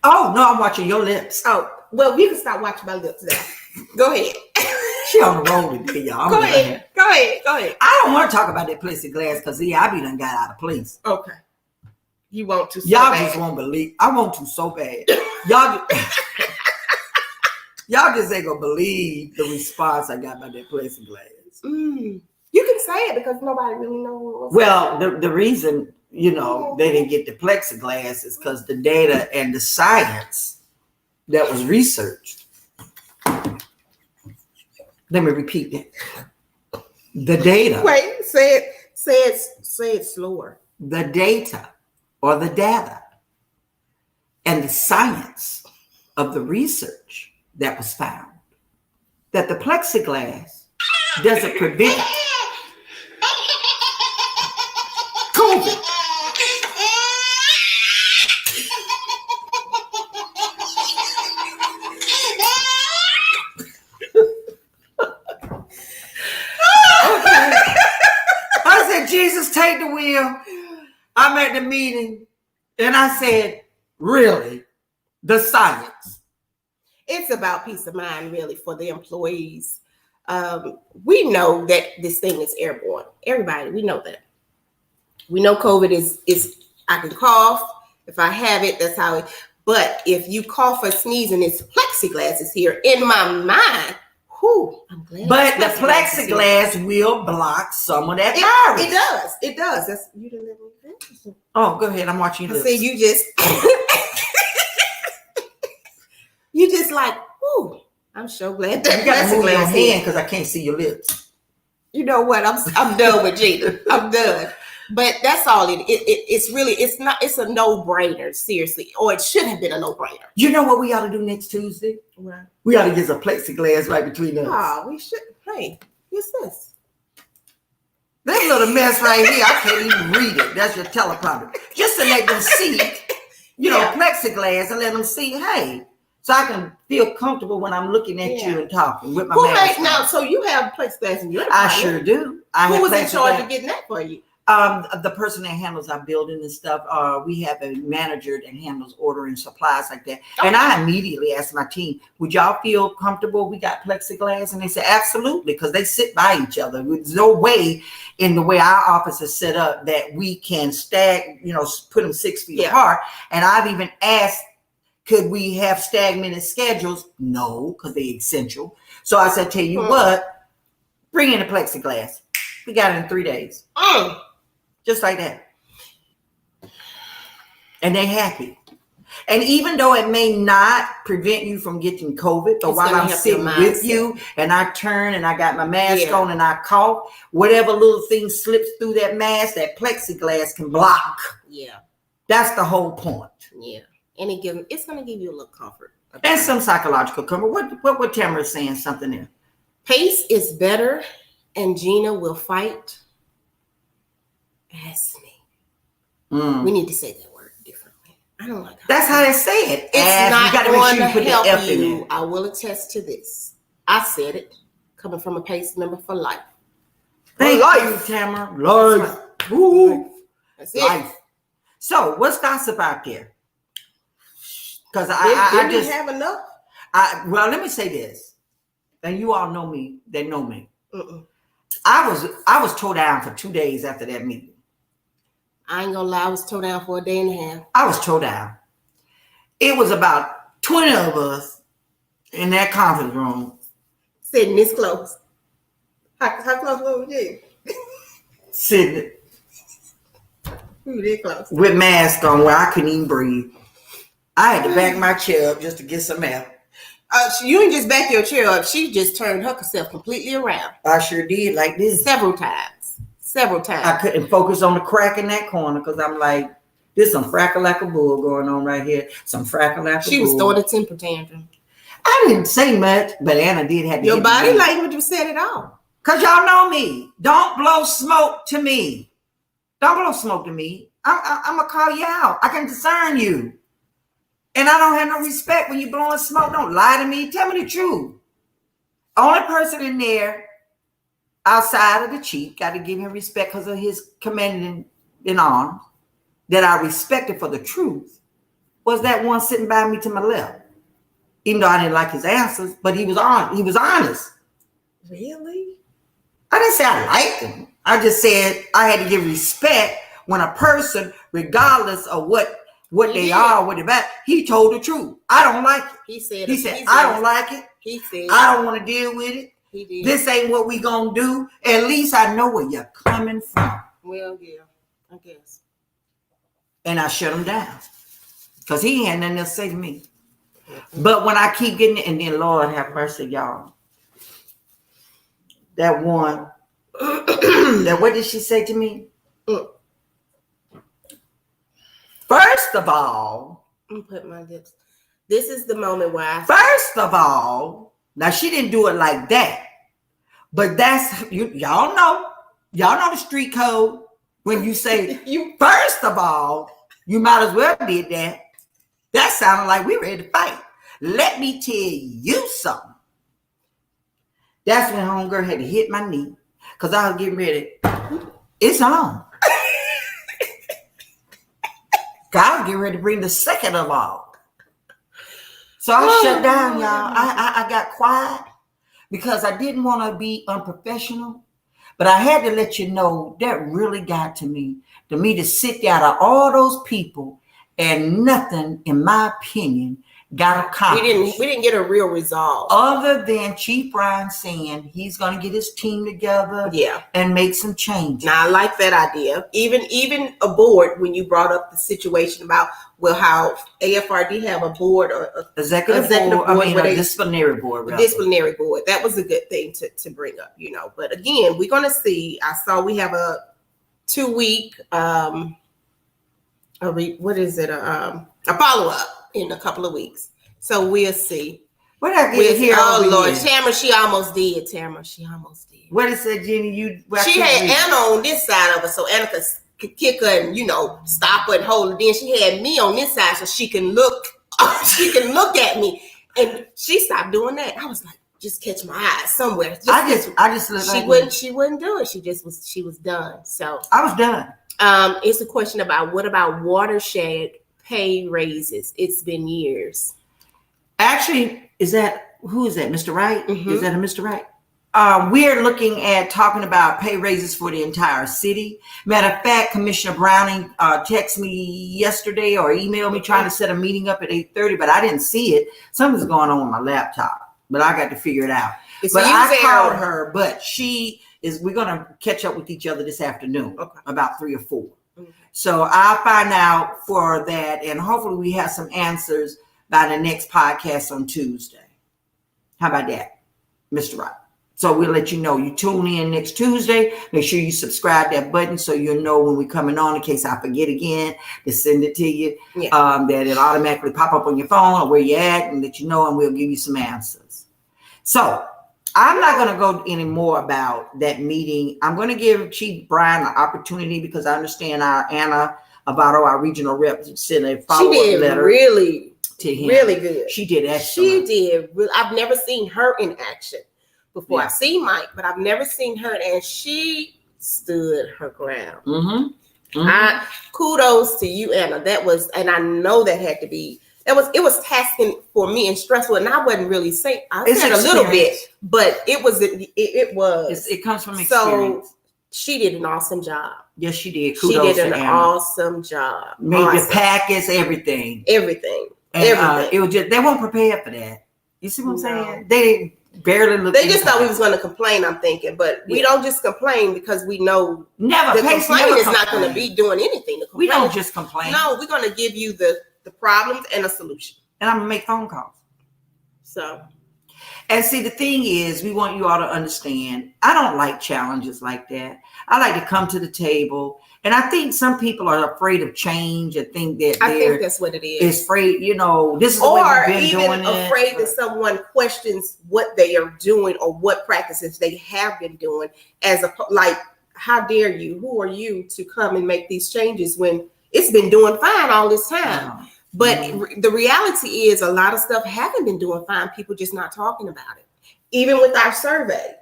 Oh, no, I'm watching your lips. Oh, well, you can stop watching my lips now. Go ahead. She on the road today, y'all. Go ahead. I don't want to talk about that plexiglass because I be done got out of place. Okay. You want to so y'all bad. Just won't believe. I want to so bad. Y'all just ain't gonna believe the response I got by that plexiglass. You can say it because nobody really knows. Well, the reason they didn't get the plexiglass is because the data and the science that was researched. Let me repeat that. The data. Wait, say it slower. The data or the data and the science of the research that was found that the plexiglass doesn't prevent COVID. I said, Jesus, take the wheel. I'm at the meeting and I said, really? The science. It's about peace of mind, really, for the employees. We know that this thing is airborne. Everybody, we know that. We know COVID is I can cough. If I have it, that's how it. But if you cough or sneeze and it's plexiglass is here, in my mind, I'm glad. But the plexiglass will block some of that virus. It does. It does. That's you didn't let me finish. Oh, go ahead. I'm watching you. I said you just you just like, I'm so glad that you got to move your plexiglass hand because I can't see your lips. You know what? I'm done with Gina. I'm done. But that's all it's really, it's a no-brainer, seriously. Or it should have been a no-brainer. You know what we ought to do next Tuesday? What? We ought to get some plexiglass right between us. Oh, we should. Hey, what's this? That little mess right here, I can't even read it. That's your teleprompter. Just to let them see, plexiglass and let them see, hey, so I can feel comfortable when I'm looking at you and talking with my mask on. Now, so you have plexiglass in your I sure do. Who was in charge of getting that for you? The person that handles our building and stuff. We have a manager that handles ordering supplies like that. Okay. And I immediately asked my team, would y'all feel comfortable? We got plexiglass? And they said, absolutely, because they sit by each other. There's no way in the way our office is set up that we can put them 6 feet apart. And I've even asked, could we have stagnated schedules? No, because they're essential. So I said, tell you what, bring in the plexiglass. We got it in 3 days. Just like that. And they're happy. And even though it may not prevent you from getting COVID, but while I'm sitting with you and I turn and I got my mask on and I cough, whatever little thing slips through that mask, that plexiglass can block. Yeah. That's the whole point. Yeah. And it's going to give you a little comfort. And some psychological comfort. What Tamara is saying, something there. Pace is better and Gina will fight. Ask me. We need to say that word differently. I don't like that's how they say it. It's not going to help you. I will attest to this. I said it, coming from a PACE member for life. Thank you, Tamara. Life. That's it. Life. So what's gossip out there? Because I just have enough. Well, let me say this. And you all know me. They know me. I was towed down for 2 days after that meeting. I ain't gonna lie, I was towed down for a day and a half. I was towed down. It was about 20 of us in that conference room. Sitting this close. How close were we? Sitting. We were this close. With masks on where I couldn't even breathe. I had to back my chair up just to get some air. You didn't just back your chair up. She just turned herself completely around. I sure did, like this. Several times. I couldn't focus on the crack in that corner because I'm like, there's some frackle like a bull going on right here. Some frackle like a bull. She was throwing a temper tantrum. I didn't say much, but Anna did have to. Your body language said it all. Because y'all know me. Don't blow smoke to me. Don't blow smoke to me. I'm going to call you out. I can discern you. And I don't have no respect when you blowing smoke. Don't lie to me. Tell me the truth. Only person in there outside of the chief, got to give him respect because of his commanding in arms, that I respected for the truth, was that one sitting by me to my left. Even though I didn't like his answers, but he was honest. Really? I didn't say I liked him. I just said I had to give respect when a person, regardless of what they are, what they're about, he told the truth. I don't like it. He said, I don't like it. He said, I don't want to deal with it. He did. This ain't what we gonna do. At least I know where you're coming from. Well, yeah, I guess. And I shut him down because he had nothing else to say to me. But when I keep getting it, and then Lord have mercy, y'all. That one, what did she say to me? First of all, I'm putting my lips. This is the moment where I First of all, now she didn't do it like that, but that's y'all know the street code. When you say you first of all, you might as well did that. That sounded like we ready to fight. Let me tell you something. That's when homegirl had to hit my knee because I was getting ready. It's on. I was getting ready to bring the second of all. So I shut down, y'all. I got quiet because I didn't want to be unprofessional. But I had to let you know that really got to me to sit out of all those people and nothing, in my opinion, got accomplished. We didn't get a real resolve. Other than Chief Brian saying he's going to get his team together and make some changes. Now, I like that idea. Even a board, when you brought up the situation about, well, how AFRD have a board or executive board, a disciplinary board. Rather. Disciplinary board. That was a good thing to bring up, But again, we're going to see. I saw we have a 2-week, a follow-up in a couple of weeks. So we'll see. What I get here? Oh Lord, Tamara, she almost did. What is that, Jenny? She had Anna on this side of her, so Anna could kick her and stop her and hold her. Then she had me on this side so she can look. She can look at me, and she stopped doing that. I was like, just catch my eyes somewhere. She wouldn't do it. She was done. So I was done. It's a question about what about watershed pay raises? It's been years. Actually, who is that? Mr. Wright? Mm-hmm. Is that a Mr. Wright? We're looking at talking about pay raises for the entire city. Matter of fact, Commissioner Browning texted me yesterday or emailed me trying to set a meeting up at 8:30, but I didn't see it. Something's going on with my laptop, but I got to figure it out. But I called her, but we're going to catch up with each other this afternoon, about 3 or 4. Okay. So I'll find out for that, and hopefully we have some answers by the next podcast on Tuesday. How about that, Mr. Wright? So we'll let you know. You tune in next Tuesday. Make sure you subscribe that button so you'll know when we're coming on in case I forget again to send it to you. Yeah. That it'll automatically pop up on your phone or where you're at and let you know, and we'll give you some answers. So I'm not going to go any more about that meeting. I'm going to give Chief Brian an opportunity because I understand Anna Avato, our regional rep, sent a follow-up letter. Really to him. Really good. She did excellent. She did. I've never seen her in action before. I've seen Mike, but I've never seen her, and she stood her ground. Mm-hmm. Mm-hmm. Kudos to you, Anna. That was, and I know that had to be. It was tasking for me and stressful, and I wasn't really saying. I said a little bit, but it was. It comes from experience. So she did an awesome job. Yes, she did. Kudos she did an Anna. Awesome job. Made the packets, everything. And, it was just they weren't prepared for that. You see what I'm saying? They barely looked. They just thought we was going to complain. I'm thinking, but we don't just complain because we know the complaint is not going to be doing anything. We don't just complain. No, we're going to give you the problems and a solution. And I'm gonna make phone calls. So, and see, the thing is, we want you all to understand. I don't like challenges like that. I like to come to the table. And I think some people are afraid of change and think that I think that's what it is. It's afraid, this is the way we've been doing it. Or afraid that someone questions what they are doing or what practices they have been doing how dare you? Who are you to come and make these changes when it's been doing fine all this time? No. But the reality is a lot of stuff haven't been doing fine. People just not talking about it. Even with our survey.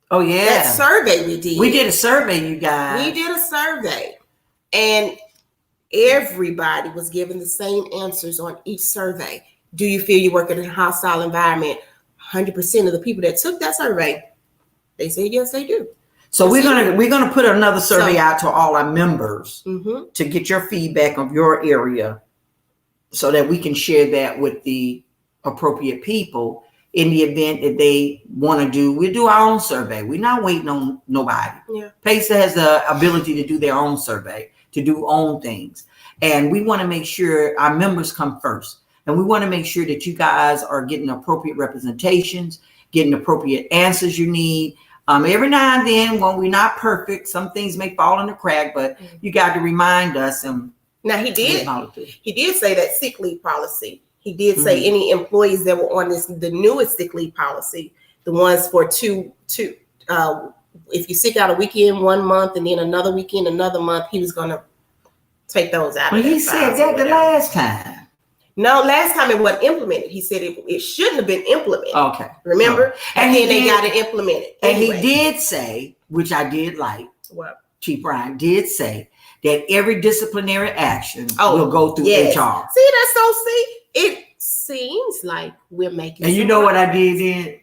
Oh, yeah. That survey we did. We did a survey, you guys. We did a survey. And everybody was given the same answers on each survey. Do you feel you work in a hostile environment? 100% of the people that took that survey, they said yes, they do. So we're gonna put another survey out to all our members to get your feedback of your area so that we can share that with the appropriate people. In the event that they want to do, we'll do our own survey. We're not waiting on nobody. Yeah. PACER has the ability to do their own survey, to do own things. And we want to make sure our members come first. And we want to make sure that you guys are getting appropriate representations, getting appropriate answers you need. Every now and then, when we're not perfect, some things may fall in the crack, but you got to remind us. Now he did say that sick leave policy. He did say any employees that were on the newest sick leave policy, the ones for two, if you sick out a weekend 1 month and then another weekend another month, he was going to take those out. Well, he said that the last time. No, last time it wasn't implemented. He said it shouldn't have been implemented. Okay. Remember? And then they did- got it implemented. And Anyway. he did say, which I did like, What? Chief Brian did say that every disciplinary action Oh, will go through yes. HR. See, that's so it seems like we're making. And you some know what I progress. did then?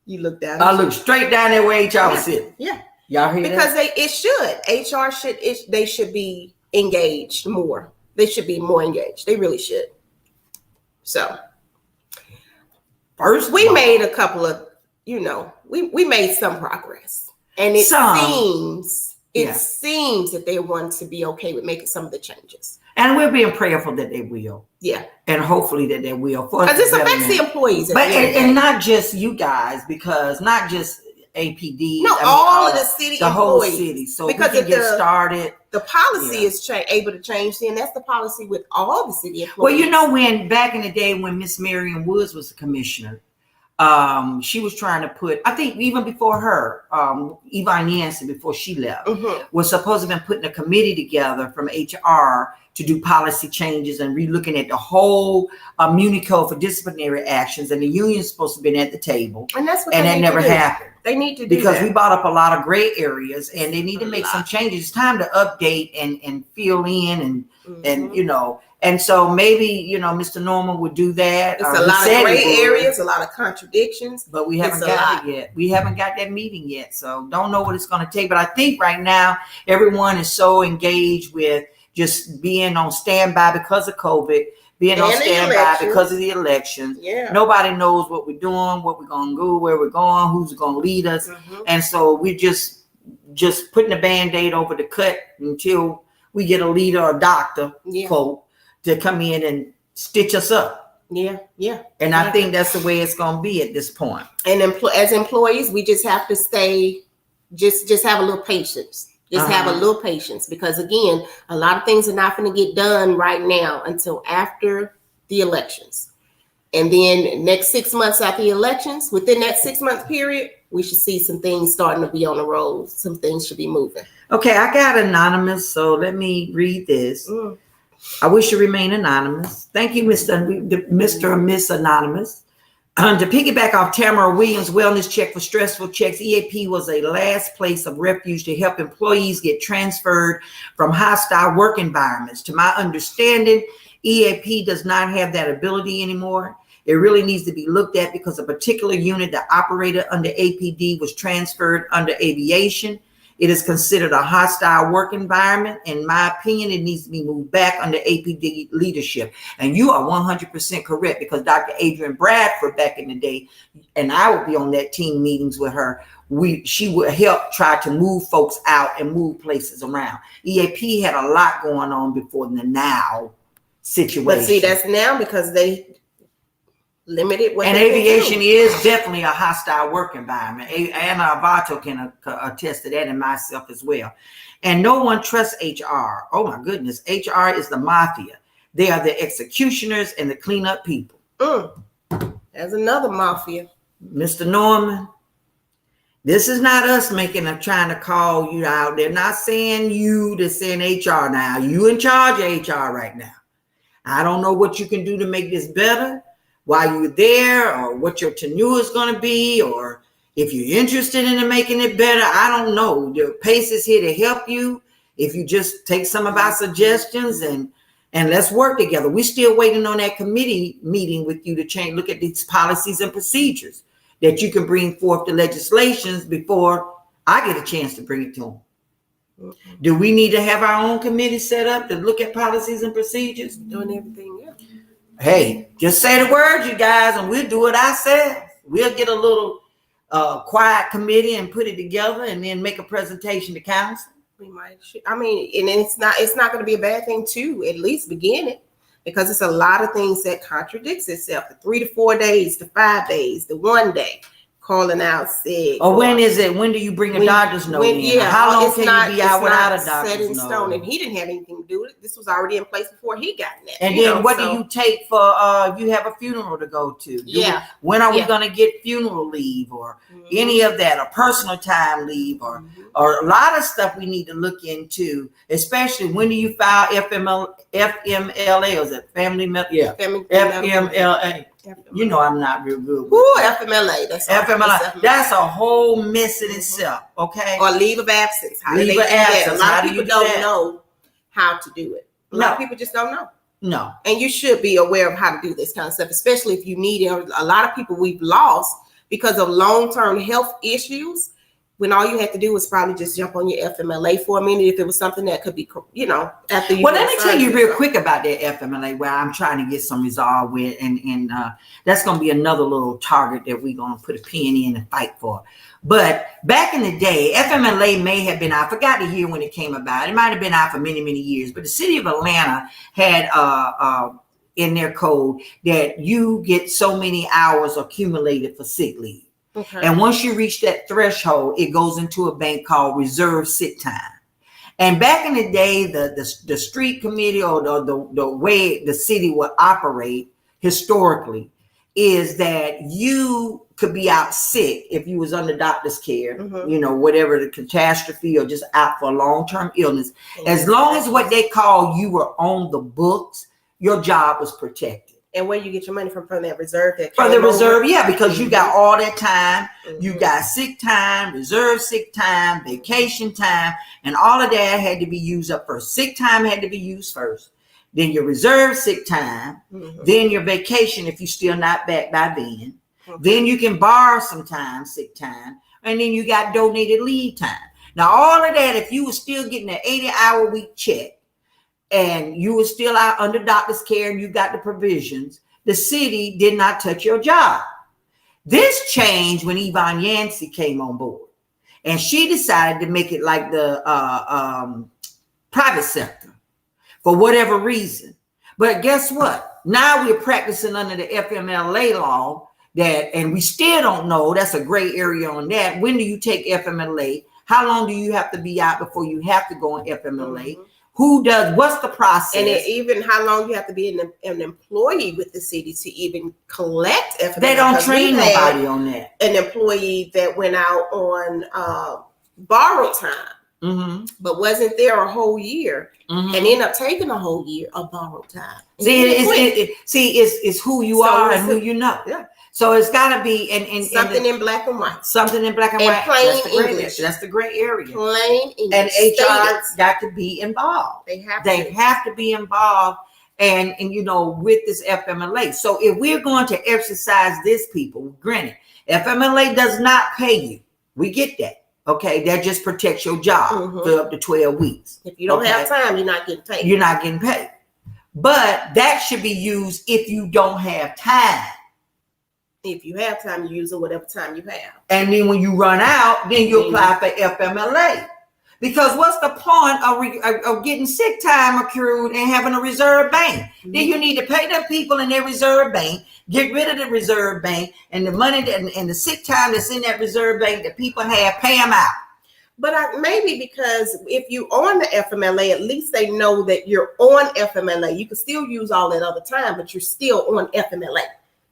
You look down. I looked straight down that way HR was sitting. Yeah. Y'all hear Because that? HR they should be engaged more. They should be more engaged. They really should. So First, we made a couple of, we made some progress. And it seems that they want to be okay with making some of the changes. and we're being prayerful that they will. Yeah. And hopefully that they will. Because this affects the employees. But and not just you guys, because not just APD. No, all of the city the whole employees. city. So Because we can if get started. The policy Yeah. is able to change, then that's the policy with all the city employees. Well, you know, when back in the day when Miss Marion Woods was the commissioner, she was trying to put, I think even before her, Yvonne Yancey, before she left, was supposed to have been putting a committee together from HR to do policy changes and re-looking at the whole Muni Code for disciplinary actions. And the union's supposed to have been at the table. And that's what and they that need never to do. happened. They need to do Because that. we brought up a lot of gray areas and they need to make some changes. It's time to update and fill in and you know, and so maybe, Mr. Norman would do that. It's a lot of gray areas, a lot of contradictions. But we haven't got it yet. We haven't got that meeting yet. So don't know what it's going to take. But I think right now, everyone is so engaged with just being on standby because of COVID, being on standby because of the elections. Yeah. Nobody knows what we're doing, what we're going to do, where we're going, who's going to lead us. And so we're just putting a Band-Aid over the cut until we get a leader or doctor, quote, to come in and stitch us up. Yeah. And I think that's the way it's going to be at this point. And as employees, we just have to stay, just have a little patience. Just have a little patience, because again, a lot of things are not going to get done right now until after the elections. And then next 6 months after the elections, within that 6 month period, we should see some things starting to be on the road. Some things should be moving. Okay, I got anonymous, so let me read this. I wish to remain anonymous. Thank you, Mr. and Miss Anonymous. To piggyback off Tamara Williams' wellness check for stressful checks, EAP was a last place of refuge to help employees get transferred from hostile work environments. To my understanding, EAP does not have that ability anymore. It really needs to be looked at because a particular unit that operated under APD was transferred under aviation. It is considered a hostile work environment. In my opinion, it needs to be moved back under APD leadership. And you are 100% correct, because Dr. Adrian Bradford back in the day, and I would be on that team meetings with her, she would help try to move folks out and move places around. EAP had a lot going on before the now situation. But see, that's now because they limited what and they aviation can do. is definitely a hostile work environment. Anna Avato can attest to that, and myself as well. And no one trusts HR. Oh my goodness. HR is the mafia. They are the executioners and the cleanup people. There's another mafia. Mr. Norman, this is not us trying to call you out. They're not saying you, they're saying HR now. You in charge of HR right now. I don't know what you can do to make this better while you're there, or what your tenure is going to be, or if you're interested in making it better. I don't know. Your PACE is here to help you. If you just take some of our suggestions and let's work together. We're still waiting on that committee meeting with you to look at these policies and procedures that you can bring forth the legislations before I get a chance to bring it to them. Do we need to have our own committee set up to look at policies and procedures? Doing everything, Hey, just say the word, you guys, and we'll do it ourselves. We'll get a little quiet committee and put it together, and then make a presentation to council. We might. I mean, and it's not going to be a bad thing to at least begin it, because it's a lot of things that contradicts itself. The 3 to 4 days, the 5 days, the 1 day. calling out sick. Or when is it? When do you bring a doctor's note in? Yeah, how long it's can not, you be out without a set doctor's in note? stone, and he didn't have anything to do with it. This was already in place before he got that. And then what do you take for if you have a funeral to go to? When are we going to get funeral leave or any of that, or personal time leave, or a lot of stuff we need to look into, especially when do you file FMLA? Or is it family? FMLA. You know I'm not real good with FMLA. That's FMLA. That's a whole mess in itself. Okay. Or leave of absence. Leave of absence. A lot of people don't know how to do it. A lot of people just don't know. No. And you should be aware of how to do this kind of stuff, especially if you need it. A lot of people we've lost because of long-term health issues, when all you had to do was probably just jump on your FMLA for a minute if it was something that could be, after you. Well, let me tell you real quick about that FMLA, where I'm trying to get some resolve with, and that's going to be another little target that we're going to put a pin in and fight for. But back in the day, FMLA may have been, I forgot the year when it came about. It might have been out for many, many years, but the city of Atlanta had in their code that you get so many hours accumulated for sick leave. Okay. And once you reach that threshold, it goes into a bank called reserve sick time. And back in the day, the street committee or the way the city would operate historically is that you could be out sick if you was under doctor's care, whatever the catastrophe or just out for a long-term illness. As long as what they call you were on the books, your job was protected. And where you get your money from that reserve? From the reserve, because you got all that time. You got sick time, reserve sick time, vacation time, and all of that had to be used up first. Sick time had to be used first. Then your reserve sick time. Then your vacation if you're still not back by then. Then you can borrow some time, sick time. And then you got donated leave time. Now, all of that, if you were still getting an 80-hour week check, and you were still out under doctor's care and you got the provisions, the city did not touch your job. This changed when Yvonne Yancey came on board. And she decided to make it like the private sector for whatever reason. But guess what? Now we're practicing under the FMLA law and we still don't know. That's a gray area on that. When do you take FMLA? How long do you have to be out before you have to go on FMLA? Who does, what's the process? And even how long you have to be an employee with the city to even collect FMLA. They don't train nobody on that. An employee that went out on borrowed time, but wasn't there a whole year and ended up taking a whole year of borrowed time. It's who you are and who you know. Yeah. So it's got to be something in black and white. Something in black and white. Plain English. That's the gray area. Plain English. And HR got to be involved. They have to be involved. And with this FMLA. So if we're going to exercise this, people, granted, FMLA does not pay you. We get that. Okay, that just protects your job for up to 12 weeks. If you don't have time, you're not getting paid. You're not getting paid. But that should be used if you don't have time. If you have time, you use it whatever time you have. And then when you run out, then you apply for FMLA. Because what's the point of getting sick time accrued and having a reserve bank? Then you need to pay them people in their reserve bank, get rid of the reserve bank, and the money and the sick time that's in that reserve bank that people have, pay them out. But maybe because if you on the FMLA, at least they know that you're on FMLA. You can still use all that other time, but you're still on FMLA.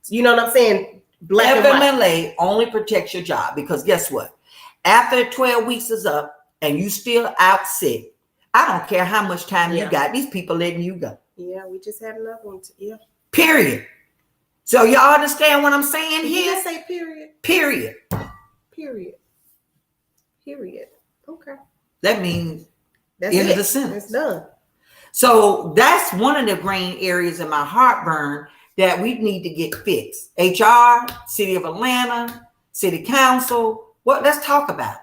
You know what I'm saying? FMLA only protects your job because guess what? After 12 weeks is up and you still out sick, I don't care how much time you got. These people letting you go. Yeah, we just had another one. Period. So y'all understand what I'm saying here? You say period. Period. Period. Period. Okay. That means that's end it. of the sentence. It's done. So that's one of the grain areas in my heartburn that we need to get fixed. HR, City of Atlanta, City Council. Let's talk about it.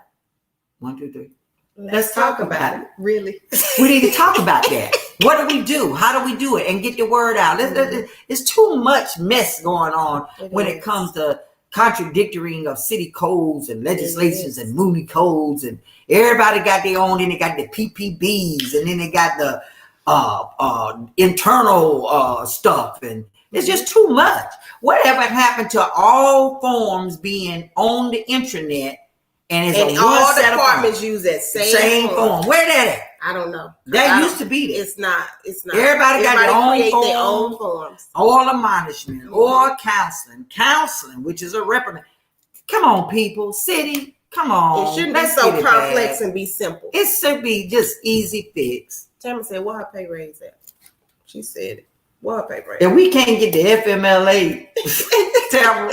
1, 2, 3. Let's talk about it. Really? We need to talk about that. What do we do? How do we do it? And get the word out. It's too much mess going on when it comes to contradicting of city codes and legislations and Mooney codes, and everybody got their own. Then they got the PPBs, and then they got the internal stuff, and It's just too much. Whatever happened to all forms being on the internet and it's And a all one set of departments forms. use that same form. Where that at? I don't know. That used to be there. It's not. It's not. Everybody got their own create form. their own forms. Or admonishment or counseling, which is a reprimand. Come on, people, city, come on. It shouldn't Let's be so get it complex back. and be simple. It should be just easy fix. Tammy said, "What her pay raise at?" She said, "What her pay raise?" If we can't get the FMLA, Tamara,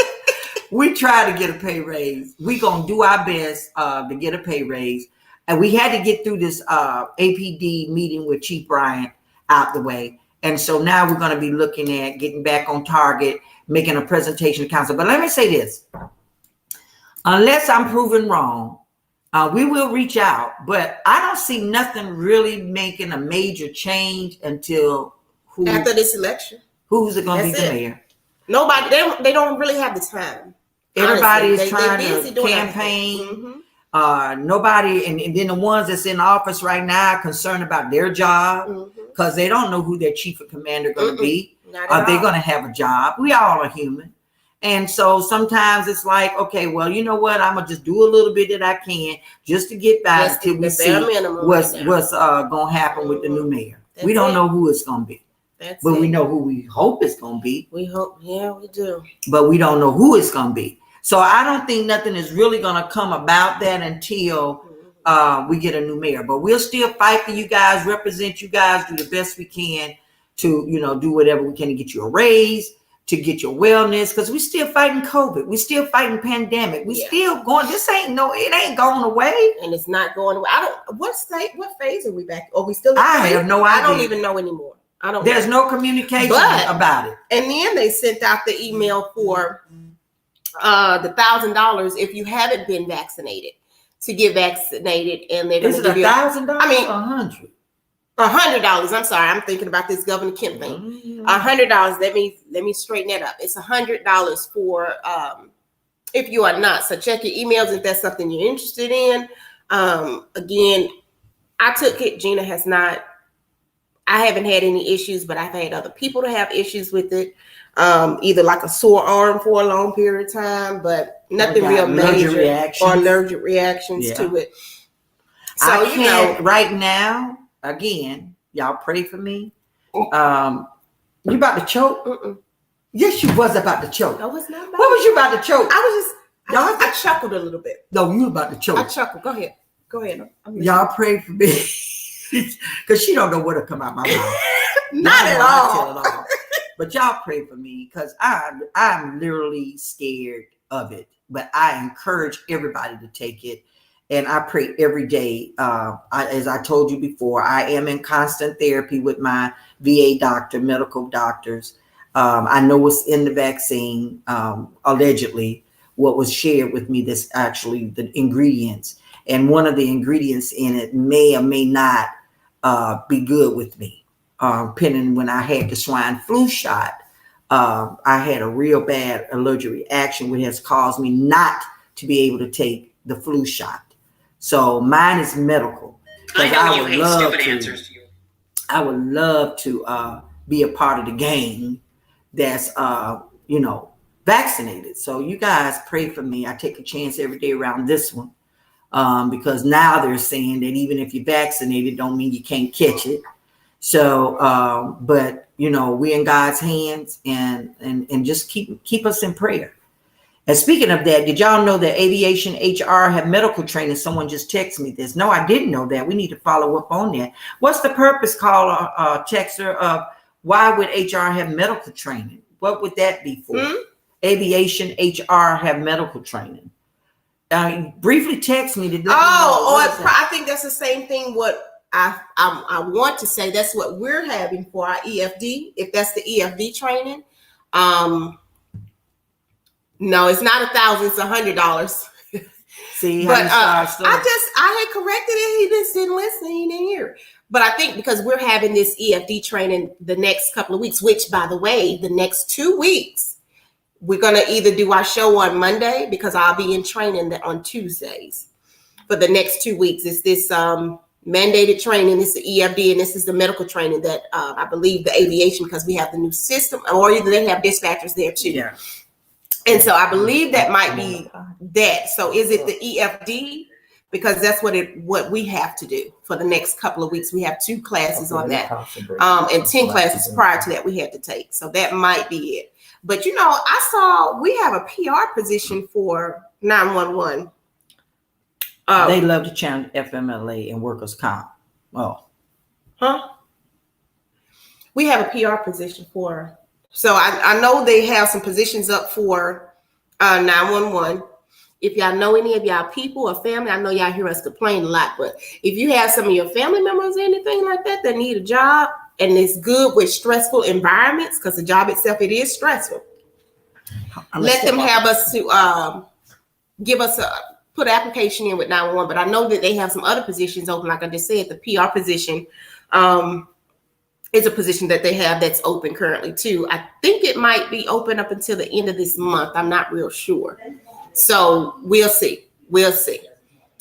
we try to get a pay raise. We gonna do our best to get a pay raise. And we had to get through this APD meeting with Chief Bryant out the way. And so now we're going to be looking at getting back on target, making a presentation to council. But let me say this. Unless I'm proven wrong, we will reach out. But I don't see nothing really making a major change until After this election. Who's it going to be That's the it. mayor? Nobody, they don't really have the time. Everybody Honestly, is they trying busy to doing campaign. everything. Nobody, and then the ones that's in office right now are concerned about their job because they don't know who their chief of commander going to be. Are they going to have a job? We all are human. And so sometimes it's like, okay, well, you know what? I'm going to just do a little bit that I can just to get by Just until we the see bare minimum what's right now. going to happen with the new mayor. That's we don't it. know who it's going to be, That's but it. we know who we hope it's going to be, We hope, yeah, we do. but we don't know who it's going to be. So I don't think nothing is really going to come about that until we get a new mayor. But we'll still fight for you guys, represent you guys, do the best we can to, do whatever we can to get you a raise, to get your wellness, because we're still fighting COVID. We're still fighting pandemic. We still going. It ain't going away. And it's not going away. What phase are we back? Are we still? I have no idea. I don't even know anymore. I don't. There's know. no communication But- about it. And then they sent out the email for the $1,000 if you haven't been vaccinated to get vaccinated, and they're going Is to it give you $1,000? I mean, $100. $100. I'm sorry, I'm thinking about this Governor Kemp thing. $100. Let me straighten that up. It's $100 for if you are not. So check your emails if that's something you're interested in. Again, I took it. Gina has not. I haven't had any issues, but I've had other people to have issues with it. Either like a sore arm for a long period of time, but nothing real major or allergic reactions to it. So I can't right now. Again, y'all pray for me. You about to choke? Yes, you was about to choke. I was not. What was you about to choke? I chuckled a little bit. No, you about to choke. I chuckled. Go ahead. Y'all pray for me. Because she don't know what to come out my mouth. Not at all. But y'all pray for me because I'm literally scared of it. But I encourage everybody to take it. And I pray every day. As I told you before, I am in constant therapy with my VA doctor, medical doctors. I know what's in the vaccine, allegedly, what was shared with me, that's actually the ingredients. And one of the ingredients in it may or may not be good with me. Depending when I had the swine flu shot, I had a real bad allergic reaction, which has caused me not to be able to take the flu shot. So mine is medical. I would love to be a part of the gang that's vaccinated. So you guys pray for me. I take a chance every day around this one. Because now they're saying that even if you're vaccinated, don't mean you can't catch it. So, but we're in God's hands, and just keep us in prayer. And speaking of that, did y'all know that Aviation HR have medical training? Someone just texted me this. No, I didn't know that. We need to follow up on that. What's the purpose, caller, texter, of why would HR have medical training? What would that be for? Aviation HR have medical training. Briefly text me to let me know. I think that's the same thing. What I want to say, that's what we're having for our EFD. If that's the EFD training, no, it's not $1,000. It's $100. See, but I had corrected it. He just didn't listen. He didn't hear it. But I think because we're having this EFD training the next couple of weeks, which, by the way, the next 2 weeks, we're going to either do our show on Monday, because I'll be in training on Tuesdays for the next 2 weeks. It's this mandated training. This is the EFD, and this is the medical training that I believe the aviation, because we have the new system, or either they have dispatchers there too. Yeah. And so I believe that might be that. So is it the EFD? Because that's what we have to do for the next couple of weeks. We have 2 classes on that, and 10 classes prior to that we had to take. So that might be it. But you know, I saw we have a PR position for 911. They love to challenge FMLA and workers' comp. Oh, huh? We have a PR position for. So I know they have some positions up for 911. If y'all know any of y'all people or family, I know y'all hear us complain a lot, but if you have some of your family members or anything like that that need a job and it's good with stressful environments, because the job itself, it is stressful, let them have us to give us put an application in with 911. But I know that they have some other positions open. Like I just said, the PR position is a position that they have that's open currently too. I think it might be open up until the end of this month. I'm not real sure. So we'll see.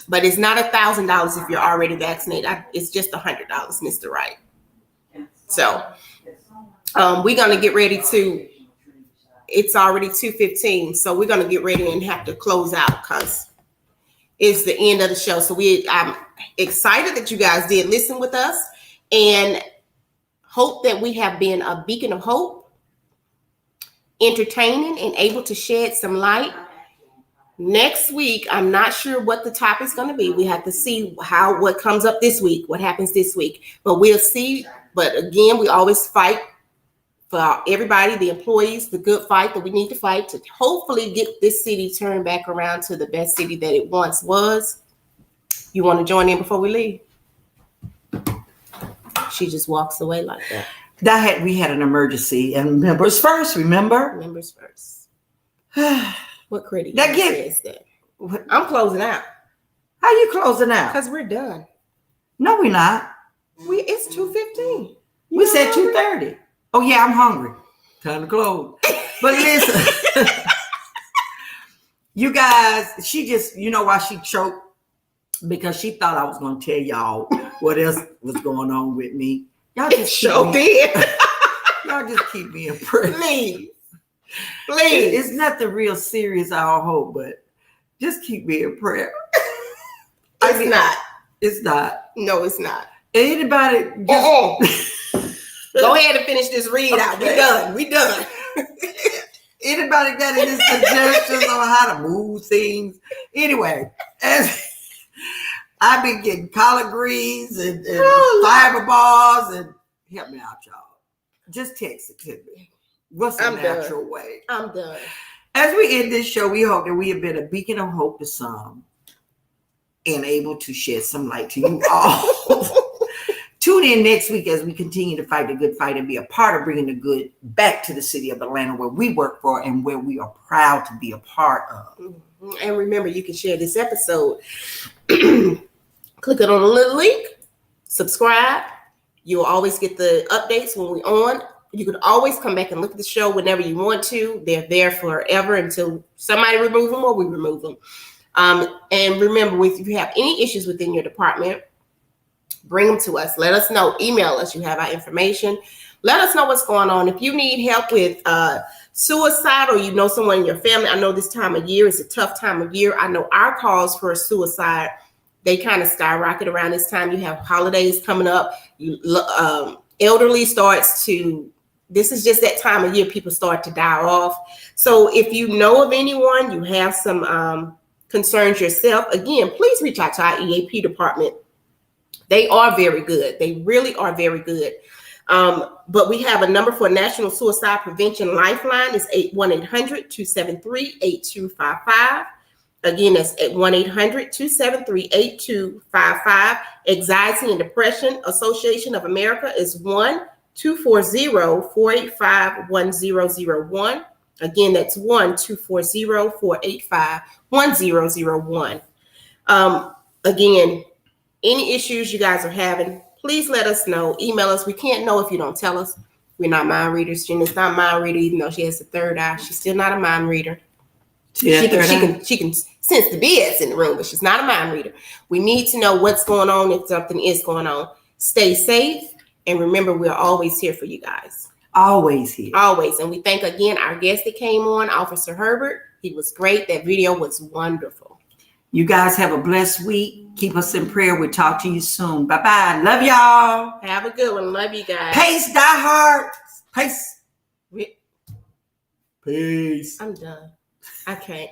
But it's not $1,000 if you're already vaccinated. It's just $100, Mr. Wright. So we're gonna get ready to. It's already 2:15, so we're gonna get ready and have to close out because it's the end of the show. So I'm excited that you guys did listen with us, and hope that we have been a beacon of hope, entertaining, and able to shed some light. Next week, I'm not sure what the topic's going to be. We have to see what comes up this week, what happens this week, but we'll see. But again, we always fight for everybody, the employees, the good fight that we need to fight to hopefully get this city turned back around to the best city that it once was. You want to join in before we leave? She just walks away like that. We had an emergency, and members first. Remember? Members first. What critic that says that? I'm closing out. How you closing out? Because we're done. No, we're not. It's 2:15. We said 2:30. Oh yeah, I'm hungry. Time to close. But listen, you guys, she just, you know why she choked? Because she thought I was going to tell y'all what else was going on with me. Y'all just y'all just keep me impressed. Please. It's nothing real serious, I hope, but just keep me in prayer. It's not. It's not. No, it's not. Anybody? Go ahead and finish this read out. We done. Anybody got any suggestions on how to move things? Anyway, as I've been getting collard greens and fiber balls, and help me out, y'all. Just text it to me. What's the natural way? I'm done. As we end this show, we hope that we have been a beacon of hope to some and able to shed some light to you all. Tune in next week as we continue to fight the good fight and be a part of bringing the good back to the city of Atlanta, where we work for and where we are proud to be a part of. And remember, you can share this episode. Click it on the little link, subscribe. You'll always get the updates when we're on. You can always come back and look at the show whenever you want to. They're there forever until somebody remove them or we remove them. And remember, if you have any issues within your department, bring them to us. Let us know. Email us. You have our information. Let us know what's going on. If you need help with suicide, or you know someone in your family, I know this time of year is a tough time of year. I know our calls for suicide, they kind of skyrocket around this time. You have holidays coming up. Elderly starts to, this is just that time of year people start to die off. So if you know of anyone, you have some concerns yourself, again, please reach out to our EAP department. They are very good. They really are very good. But we have a number for National Suicide Prevention Lifeline. It's 1-800-273-8255. Again, that's at 1-800-273-8255. Anxiety and Depression Association of America is 1-240-485-1001. Again, that's 1-240-485-1001. Again, any issues you guys are having, please let us know. Email us. We can't know if you don't tell us. We're not mind readers. Jenna's not a mind reader, even though she has a third eye. She's still not a mind reader. She can sense the BS in the room, but she's not a mind reader. We need to know what's going on if something is going on. Stay safe, and remember, we're always here for you guys. Always here. Always. And we thank again our guest that came on, Officer Herbert. He was great. That video was wonderful. You guys have a blessed week. Keep us in prayer. We'll talk to you soon. Bye-bye. Love y'all. Have a good one. Love you guys. Peace, die hard. Peace. Peace. I'm done. I can't.